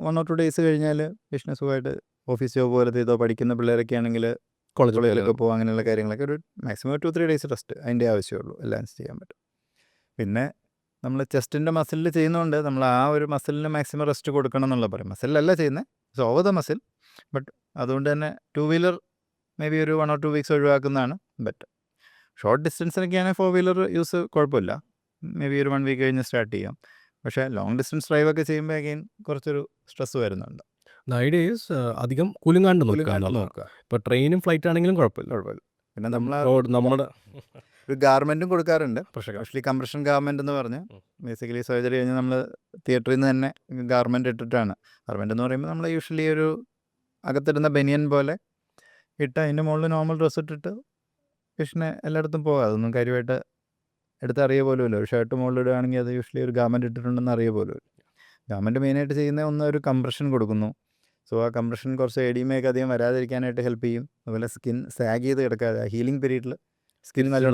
1 or 2 days കഴിഞ്ഞാൽ പേഷ്യൻ്റ് സുഖമായിട്ട് ഓഫീസ് ജോബ് പോലത്തെ ഇതോ പഠിക്കുന്ന പിള്ളേരൊക്കെ ആണെങ്കിൽ കോളേജിലൊക്കെ പോകും, അങ്ങനെയുള്ള കാര്യങ്ങളൊക്കെ ഒരു മാക്സിമം 2-3 days റെസ്റ്റ് അതിൻ്റെ ആവശ്യമുള്ളൂ, എല്ലാം ചെയ്യാൻ പറ്റും. പിന്നെ നമ്മൾ ചെസ്റ്റിൻ്റെ മസിലിൽ ചെയ്യുന്നതുകൊണ്ട് നമ്മൾ ആ ഒരു മസിലിന് മാക്സിമം റെസ്റ്റ് കൊടുക്കണം എന്നുള്ള പറയും. മസിലല്ല ചെയ്യുന്നത്, it's over the muscle, but അതുകൊണ്ട് തന്നെ 2-wheeler മേ ബി ഒരു 1 or 2 weeks ഒഴിവാക്കുന്നതാണ് ബെറ്റർ. ഷോർട്ട് ഡിസ്റ്റൻസിനൊക്കെയാണെങ്കിൽ 4-wheeler യൂസ് കുഴപ്പമില്ല, മേ ബി ഒരു 1 week കഴിഞ്ഞ് സ്റ്റാർട്ട് ചെയ്യാം. പക്ഷേ ലോങ് ഡിസ്റ്റൻസ് ഡ്രൈവൊക്കെ ചെയ്യുമ്പോൾ അഗെയിൻ കുറച്ചൊരു സ്ട്രെസ് വരുന്നുണ്ട്. ഐഡിയ ഈസ് അധികം കുലുങ്ങാണ്ട് നോക്കുക. ഇപ്പോൾ ട്രെയിനും ഫ്ലൈറ്റ് ആണെങ്കിലും കുഴപ്പമില്ല. പിന്നെ നമ്മൾ നമ്മുടെ ഒരു ഗാർമെൻറ്റും കൊടുക്കാറുണ്ട്, ആക്ച്വലി കംപ്രഷൻ ഗാർമെൻ്റ് എന്ന് പറഞ്ഞ് ബേസിക്കലി സർജറി കഴിഞ്ഞ് നമ്മൾ തിയേറ്ററിൽ നിന്ന് തന്നെ ഗാർമെൻറ്റ് ഇട്ടിട്ടാണ്. ഗാർമെൻ്റ് എന്ന് പറയുമ്പോൾ നമ്മൾ യൂഷ്വലി ഒരു അകത്തിടുന്ന ബനിയൻ പോലെ ഇട്ട് അതിൻ്റെ മുകളിൽ നോർമൽ ഡ്രസ്സ് ഇട്ടിട്ട് പേഷ്യനെ എല്ലായിടത്തും പോകാം. അതൊന്നും കാര്യമായിട്ട് എടുത്തറിയ പോലുമില്ല. ഒരു ഷർട്ട് മുകളിലിടുകയാണെങ്കിൽ അത് യൂഷ്വലി ഒരു ഗാർമെൻറ്റ് ഇട്ടിട്ടുണ്ടെന്ന് അറിയ പോലുമില്ല. ഗാർമെൻറ്റ് മെയിനായിട്ട് ചെയ്യുന്ന ഒന്ന് ഒരു കംപ്രഷൻ കൊടുക്കുന്നു. സോ ആ കംപ്രഷൻ കുറച്ച് എഡിമയൊക്കെ അധികം വരാതിരിക്കാനായിട്ട് ഹെൽപ്പ് ചെയ്യും. അതുപോലെ സ്കിൻ സാഗ് ചെയ്ത് കിടക്കാതെ ഹീലിംഗ് പീരീഡിൽ സ്കിൻ നല്ല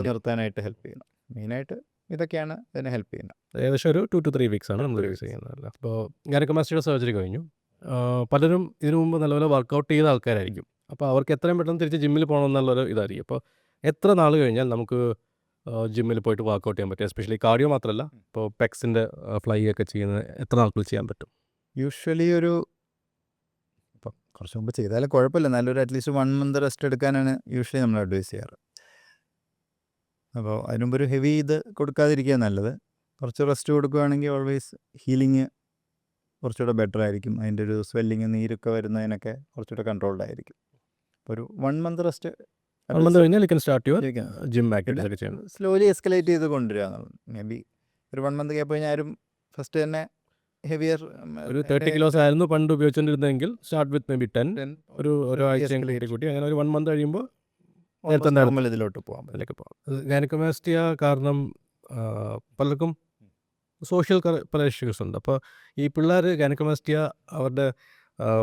നിർത്താനായിട്ട് ഹെൽപ്പ് ചെയ്യണം. മെയിനായിട്ട് ഇതൊക്കെയാണ് ഇതിനെ ഹെൽപ്പ് ചെയ്യുന്നത്. ഏകദേശം ഒരു 2 to 3 weeks ആണ് നമ്മൾ യൂസ് ചെയ്യുന്നത്. അപ്പോൾ ഗൈനക്കോമാസ്റ്റിയുടെ സർജറി കഴിഞ്ഞു, പലരും ഇതിനു മുമ്പ് നല്ലപോലെ വർക്കൗട്ട് ചെയ്ത ആൾക്കാരായിരിക്കും. അപ്പോൾ അവർക്ക് എത്രയും പെട്ടെന്ന് തിരിച്ച് ജിമ്മിൽ പോകണം എന്നുള്ളൊരു ഇതായിരിക്കും. അപ്പോൾ എത്ര നാൾ കഴിഞ്ഞാൽ നമുക്ക് ജിമ്മിൽ പോയിട്ട് വർക്കൗട്ട് ചെയ്യാൻ പറ്റും? എസ്പെഷ്യലി കാർഡിയോ മാത്രമല്ല, ഇപ്പോൾ പെക്സിൻ്റെ ഫ്ലൈ ഒക്കെ ചെയ്യുന്നത് എത്ര നാൾക്കുള്ളിൽ ചെയ്യാൻ പറ്റും? യൂഷ്വലി ഒരു ഇപ്പം കുറച്ച് മുമ്പ് ചെയ്താലും കുഴപ്പമില്ല, നല്ലൊരു അറ്റ്ലീസ്റ്റ് 1 month റെസ്റ്റ് എടുക്കാനാണ് യൂഷ്വലി നമ്മൾ അഡ്വൈസ് ചെയ്യാറ്. അപ്പോൾ അതിനുമുമ്പ് ഒരു ഹെവി ഇത് കൊടുക്കാതിരിക്കുക നല്ലത്. കുറച്ച് റെസ്റ്റ് കൊടുക്കുകയാണെങ്കിൽ ഓൾവേസ് ഹീലിങ് കുറച്ചുകൂടെ ബെറ്റർ ആയിരിക്കും. അതിൻ്റെ ഒരു സ്വെല്ലിങ് നീരൊക്കെ വരുന്നതിനൊക്കെ കുറച്ചുകൂടെ കൺട്രോൾഡ് ആയിരിക്കും. അപ്പോൾ ഒരു 1 month റെസ്റ്റ് 1 month കഴിഞ്ഞാൽ you can start your gym activities ഒക്കെ ചെയ്യണം. സ്ലോലി എസ്കലേറ്റ് ചെയ്ത് കൊണ്ടുവരിക എന്നുള്ളത്. മേ ബി ഒരു 1 month ഗ്യാപ്പ് കഴിഞ്ഞാൽ ആരും ഫസ്റ്റ് തന്നെ ഹെവിയർ ഒരു 30 kilos ആയിരുന്നു പണ്ട് ഉപയോഗിച്ചുകൊണ്ടിരുന്നെങ്കിൽ സ്റ്റാർട്ട് വിത്ത് മേ ബി 10 ഒരാഴ്ച കൂട്ടി അങ്ങനെ ഒരു 1 month കഴിയുമ്പോൾ ഇതിലോട്ട് പോകാം. അതിലേക്ക് പോകാം. ഗൈനക്കോമാസ്റ്റിയ കാരണം പലർക്കും സോഷ്യൽ പല ഇഷ്യൂസ് ഉണ്ട്. അപ്പോൾ ഈ പിള്ളേർ ഗൈനക്കോമാസ്റ്റിയ അവരുടെ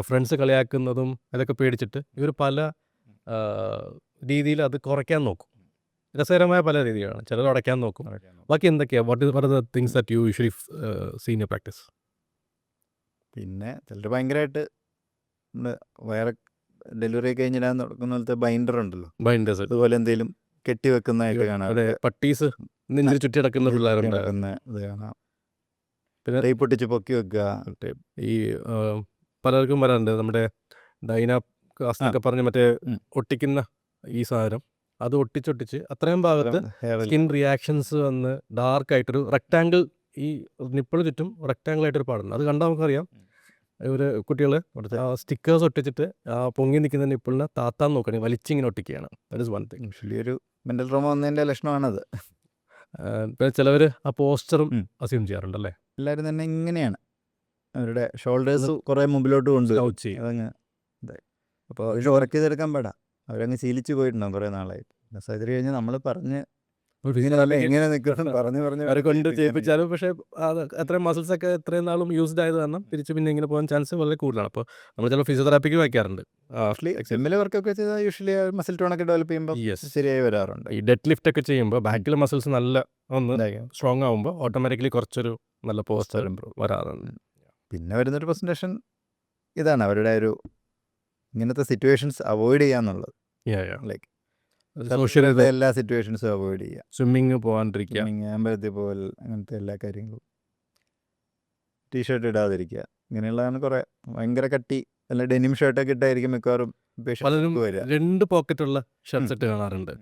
ഫ്രണ്ട്സ് കളിയാക്കുന്നതും അതൊക്കെ പേടിച്ചിട്ട് ഇവർ പല രീതിയിൽ അത് കുറയ്ക്കാൻ നോക്കും. രസകരമായ പല രീതികളാണ്. ചിലർ അടയ്ക്കാൻ നോക്കും. ബാക്കി എന്തൊക്കെയാണ് what are the things that you usually see in your practice? പിന്നെ ചിലർ ഭയങ്കരമായിട്ട് വേറെ ഡെലിവറി കഴിഞ്ഞിടാൻ നടക്കുന്ന പോലത്തെ ബൈൻഡർ ഉണ്ടല്ലോ, ബൈൻഡേഴ്സ് അതുപോലെ എന്തെങ്കിലും കെട്ടി വെക്കുന്നതായിട്ട് കാണാം. അതെ, പട്ടീസ് നെഞ്ചിൽ ചുറ്റി നടക്കുന്ന പിള്ളേരുണ്ട്. ഇത് കാണാം. പിന്നെ ടൈപ്പ് പൊട്ടിച്ച് പൊക്കി വെക്കുക. ഈ പലർക്കും വരാറുണ്ട് നമ്മുടെ ഡൈനാപ്കാസ്റ്റൊക്കെ പറഞ്ഞ് മറ്റേ ഒട്ടിക്കുന്ന ഈ സാധനം, അത് ഒട്ടിച്ചൊട്ടിച്ച് അത്രയും ഭാഗത്ത് സ്കിൻ റിയാക്ഷൻസ് വന്ന് ഡാർക്കായിട്ടൊരു റെക്റ്റാങ്കിൾ, ഈ നിപ്പിൾ ചുറ്റും റെക്റ്റാങ്കിൾ ആയിട്ടൊരു പാടുണ്ട്. അത് കണ്ടാൽ നമുക്കറിയാം ഇവര് കുട്ടികൾ സ്റ്റിക്കേഴ്സ് ഒട്ടിച്ചിട്ട് പൊങ്ങി നിൽക്കുന്ന നിപ്പിളിനെ താത്താൻ നോക്കണേ വലിച്ചിങ്ങനെ ഒട്ടിക്കുകയാണ്. That is one thing. Usually ഒരു മെൻ്റൽ ട്രോമ വന്നതിൻ്റെ ലക്ഷണമാണത്. പിന്നെ ചിലവർ ആ പോസ്റ്ററും അസ്യൂം ചെയ്യാറുണ്ടല്ലേ. എല്ലാവരും തന്നെ ഇങ്ങനെയാണ്, അവരുടെ ഷോൾഡേഴ്സ് കുറേ മുമ്പിലോട്ട് കൊണ്ടുവരും. അതങ്ങ് ഇതായി. അപ്പോൾ അവർ വർക്ക് ചെയ്തെടുക്കാൻ പാടാ, അവരങ്ങ് ശീലിച്ച് പോയിട്ടുണ്ടാകും കുറേ നാളായിട്ട്. സർജറി കഴിഞ്ഞ് നമ്മൾ പറഞ്ഞ് എങ്ങനെ നിൽക്കണം പറഞ്ഞ് അവരെ കൊണ്ട് ചെയ്യിപ്പിച്ചാലും പക്ഷേ അത് അത്രയും മസിൽസൊക്കെ എത്രയും നാളും യൂസ്ഡ് ആയത് കാരണം തിരിച്ച് പിന്നെ ഇങ്ങനെ പോകാൻ ചാൻസ് വളരെ കൂടുതലാണ്. അപ്പോൾ നമ്മൾ ചില ഫിസിയോതെറാപ്പിക്ക് വയ്ക്കാറുണ്ട്. എക്സിമിലെ വർക്കൊക്കെ ചെയ്താൽ യൂഷ്വലി മസിൽ ടോണൊക്കെ ഡെവലപ്പ് ചെയ്യുമ്പോൾ ശരിയായി വരാറുണ്ട്. ഈ ഡെഡ് ലിഫ്റ്റ് ഒക്കെ ചെയ്യുമ്പോൾ ബാക്കിലെ മസിൽസ് നല്ല ഒന്ന് സ്ട്രോങ് ആകുമ്പോൾ ഓട്ടോമാറ്റിക്കലി കുറച്ചൊരു നല്ല പോസ്റ്റർ വരാറുണ്ട്. പിന്നെ വരുന്നൊരു പ്രസൻറ്റേഷൻ ഇതാണ്, അവരുടെ ഒരു ഇങ്ങനത്തെ സിറ്റുവേഷൻസ് അവോയ്ഡ് ചെയ്യാന്നുള്ളത്. ലൈക്ക് എല്ലാ സിറ്റുവേഷൻസും അവോയ്ഡ് ചെയ്യുക. സ്വിമ്മിങ് പോകാണ്ടിരിക്കുക, അമ്പലത്തിൽ പോകൽ, അങ്ങനത്തെ എല്ലാ കാര്യങ്ങളും. ടീഷർട്ട് ഇടാതിരിക്കുക, ഇങ്ങനെയുള്ളതാണ് കുറേ. ഭയങ്കര കട്ടി അല്ല ഡെനിം ഷർട്ടൊക്കെ ഇട്ടായിരിക്കും മിക്കവാറും പലരും 2 പോക്കറ്റുള്ള ഷർട്ട്സ് ഇട്ട് കാണാറുണ്ട്.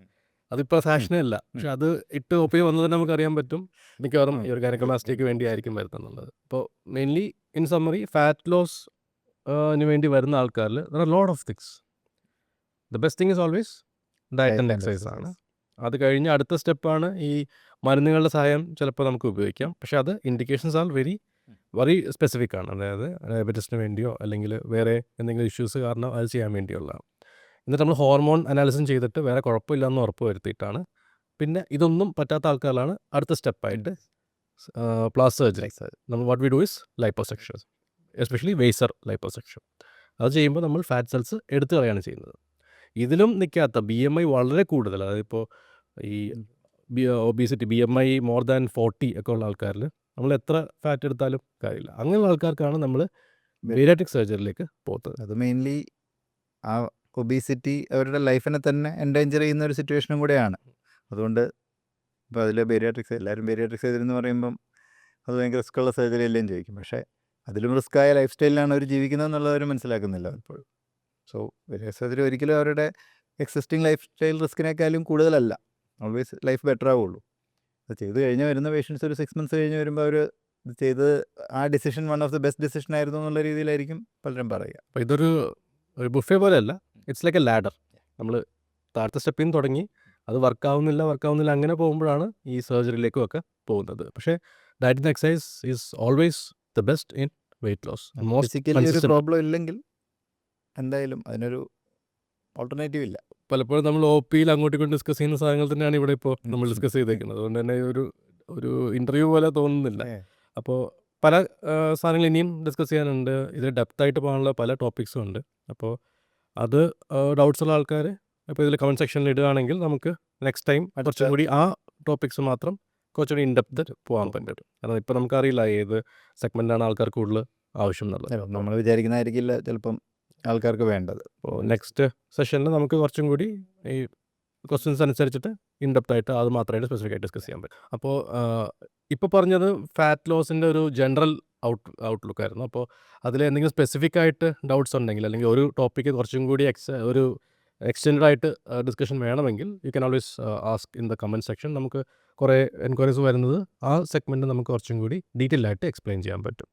അതിപ്പോൾ ഫാഷനേ അല്ല, പക്ഷെ അത് ഇട്ട് ഒപ്പി വന്നത് തന്നെ നമുക്കറിയാൻ പറ്റും മിക്കവാറും ഈ ഒരു ഗൈനക്കോമാസ്റ്റിയക്ക് വേണ്ടി ആയിരിക്കും വരുന്നുള്ളത്. അപ്പോൾ മെയിൻലി ഇൻ സമ്മറി ഫാറ്റ് ലോസിന് വേണ്ടി വരുന്ന ആൾക്കാരിൽ there are lot of things. The best thing is always diet and exercise ആണ്. അത് കഴിഞ്ഞ് അടുത്ത സ്റ്റെപ്പാണ് ഈ മരുന്നുകളുടെ സഹായം ചിലപ്പോൾ നമുക്ക് ഉപയോഗിക്കാം. പക്ഷേ അത് ഇൻഡിക്കേഷൻസ് ആർ വെരി സ്പെസിഫിക് ആണ്. അതായത് ഡയബറ്റീസിന് വേണ്ടിയോ അല്ലെങ്കിൽ വേറെ എന്തെങ്കിലും ഇഷ്യൂസ് കാരണം അത് ചെയ്യാൻ വേണ്ടിയുള്ളതാണ്. എന്നിട്ട് നമ്മൾ ഹോർമോൺ അനാലിസിസ് ചെയ്തിട്ട് വേറെ കുഴപ്പമില്ലെന്ന് ഉറപ്പ് വരുത്തിയിട്ടാണ്. പിന്നെ ഇതൊന്നും പറ്റാത്ത ആൾക്കാരാണ് അടുത്ത സ്റ്റെപ്പായിട്ട് പ്ലാസ്റ്റിക് സർജറി. നമ്മൾ what we do is liposuction, especially vaser liposuction. അത് ചെയ്യുമ്പോൾ നമ്മൾ ഫാറ്റ് സെൽസ് എടുത്തു കളയാണ് ചെയ്യുന്നത്. ഇതിലും നിൽക്കാത്ത BMI വളരെ കൂടുതൽ, അതായത് ഇപ്പോൾ ഈ ഒബീസിറ്റി BMI മോർ ദാൻ 40 ഒക്കെ ഉള്ള ആൾക്കാരിൽ നമ്മൾ എത്ര ഫാറ്റ് എടുത്താലും കാര്യമില്ല. അങ്ങനെയുള്ള ആൾക്കാർക്കാണ് നമ്മൾ ബേരിയാട്രിക് സർജറിയിലേക്ക് പോകുന്നത്. അത് മെയിൻലി ആ ഒബീസിറ്റി അവരുടെ ലൈഫിനെ തന്നെ എൻഡേഞ്ചർ ചെയ്യുന്ന ഒരു സിറ്റുവേഷനും കൂടെയാണ്. അതുകൊണ്ട് ഇപ്പോൾ അതിൽ ബേരിയാട്രിക്സ്, എല്ലാവരും ബേരിയാട്രിക് സർജറി എന്ന് പറയുമ്പം അത് ഭയങ്കര റിസ്ക്കുള്ള സർജറി അല്ലേന്ന് ചോദിക്കും. പക്ഷേ അതിലും റിസ്ക്കായ ലൈഫ് സ്റ്റൈലിലാണ് അവർ ജീവിക്കുന്നത് എന്നുള്ളത് അവർ മനസ്സിലാക്കുന്നില്ല പലപ്പോഴും. സോ ബേരിയാട്രിക് സർജറി ഒരിക്കലും അവരുടെ എക്സിസ്റ്റിംഗ് ലൈഫ് സ്റ്റൈൽ റിസ്കിനേക്കാളും കൂടുതലല്ല. ഓൾവേസ് ലൈഫ് ബെറ്റർ ആവുള്ളൂ. അത് ചെയ്ത് കഴിഞ്ഞ് വരുന്ന പേഷ്യൻസ് ഒരു 6 months കഴിഞ്ഞ് വരുമ്പോൾ അവർ ഇത് ചെയ്ത് ആ decision one of the best decision ആയിരുന്നു എന്നുള്ള രീതിയിലായിരിക്കും പലരും പറയുക. അപ്പോൾ ഇതൊരു ബുഫേ പോലെയല്ല, ഇറ്റ്സ് ലൈക്ക് എ ലാഡർ. നമ്മൾ താഴത്തെ സ്റ്റെപ്പിൽ നിന്ന് തുടങ്ങി അത് വർക്കാവുന്നില്ല അങ്ങനെ പോകുമ്പോഴാണ് ഈ സർജറിയിലേക്കും ഒക്കെ പോകുന്നത്. പക്ഷേ diet and exercise is always the best in weight loss. Physically ഒരു പ്രോബ്ലം ഇല്ലെങ്കിൽ എന്തായാലും അതിനൊരു ഓൾട്ടർനേറ്റീവ് ഇല്ല. പലപ്പോഴും നമ്മൾ OPയിൽ അങ്ങോട്ടും ഇങ്ങോട്ടും ഡിസ്കസ് ചെയ്യുന്ന സാധനങ്ങൾ തന്നെയാണ് ഇവിടെ ഇപ്പോൾ നമ്മൾ ഡിസ്കസ് ചെയ്തേക്കുന്നത്. അതുകൊണ്ട് തന്നെ ഒരു ഇൻ്റർവ്യൂ പോലെ തോന്നുന്നില്ല. അപ്പോൾ പല സാധനങ്ങൾ ഇനിയും ഡിസ്കസ് ചെയ്യാനുണ്ട്. ഇത് ഡെപ്തായിട്ട് പോകാനുള്ള പല ടോപ്പിക്സും ഉണ്ട്. അപ്പോൾ അത് ഡൗട്ട്സ് ഉള്ള ആൾക്കാർ ഇപ്പോൾ ഇതിൽ കമൻറ്റ് സെക്ഷനിൽ ഇടുകയാണെങ്കിൽ നമുക്ക് നെക്സ്റ്റ് ടൈം കുറച്ചും കൂടി ആ ടോപ്പിക്സ് മാത്രം കുറച്ചുകൂടി ഇൻഡെപ്ത് പോകാൻ പറ്റും. കാരണം ഇപ്പോൾ നമുക്കറിയില്ല ഏത് സെഗ്മെൻറ്റാണ് ആൾക്കാർക്ക് കൂടുതൽ ആവശ്യം എന്നുള്ളത്. നമ്മൾ വിചാരിക്കുന്നതായിരിക്കില്ല ചിലപ്പം ആൾക്കാർക്ക് വേണ്ടത്. അപ്പോൾ നെക്സ്റ്റ് സെഷനിൽ നമുക്ക് കുറച്ചും കൂടി ഈ ക്വസ്റ്റ്യൻസ് അനുസരിച്ചിട്ട് ഇൻഡെപ്തായിട്ട് അത് മാത്രമായിട്ട് സ്പെസിഫിക് ആയിട്ട് ഡിസ്കസ് ചെയ്യാൻ പറ്റും. അപ്പോൾ ഇപ്പോൾ പറഞ്ഞത് ഫാറ്റ് ലോസിൻ്റെ ഒരു ജനറൽ ഔട്ട്ലുക്ക് ആയിരുന്നു. അപ്പോൾ അതിൽ എന്തെങ്കിലും സ്പെസിഫിക് ആയിട്ട് ഡൗട്ട്സ് ഉണ്ടെങ്കിൽ അല്ലെങ്കിൽ ഒരു ടോപ്പിക്ക് കുറച്ചും കൂടി ഒരു എക്സ്റ്റെൻഡ് ആയിട്ട് ഡിസ്കഷൻ വേണമെങ്കിൽ you can always ask in the comment section. നമുക്ക് കുറേ എൻക്വയറീസ് വരുന്നത് ആ സെഗ്മെൻറ്റ് നമുക്ക് കുറച്ചും കൂടി ഡീറ്റെയിൽ ആയിട്ട് എക്സ്പ്ലെയിൻ ചെയ്യാൻ പറ്റും.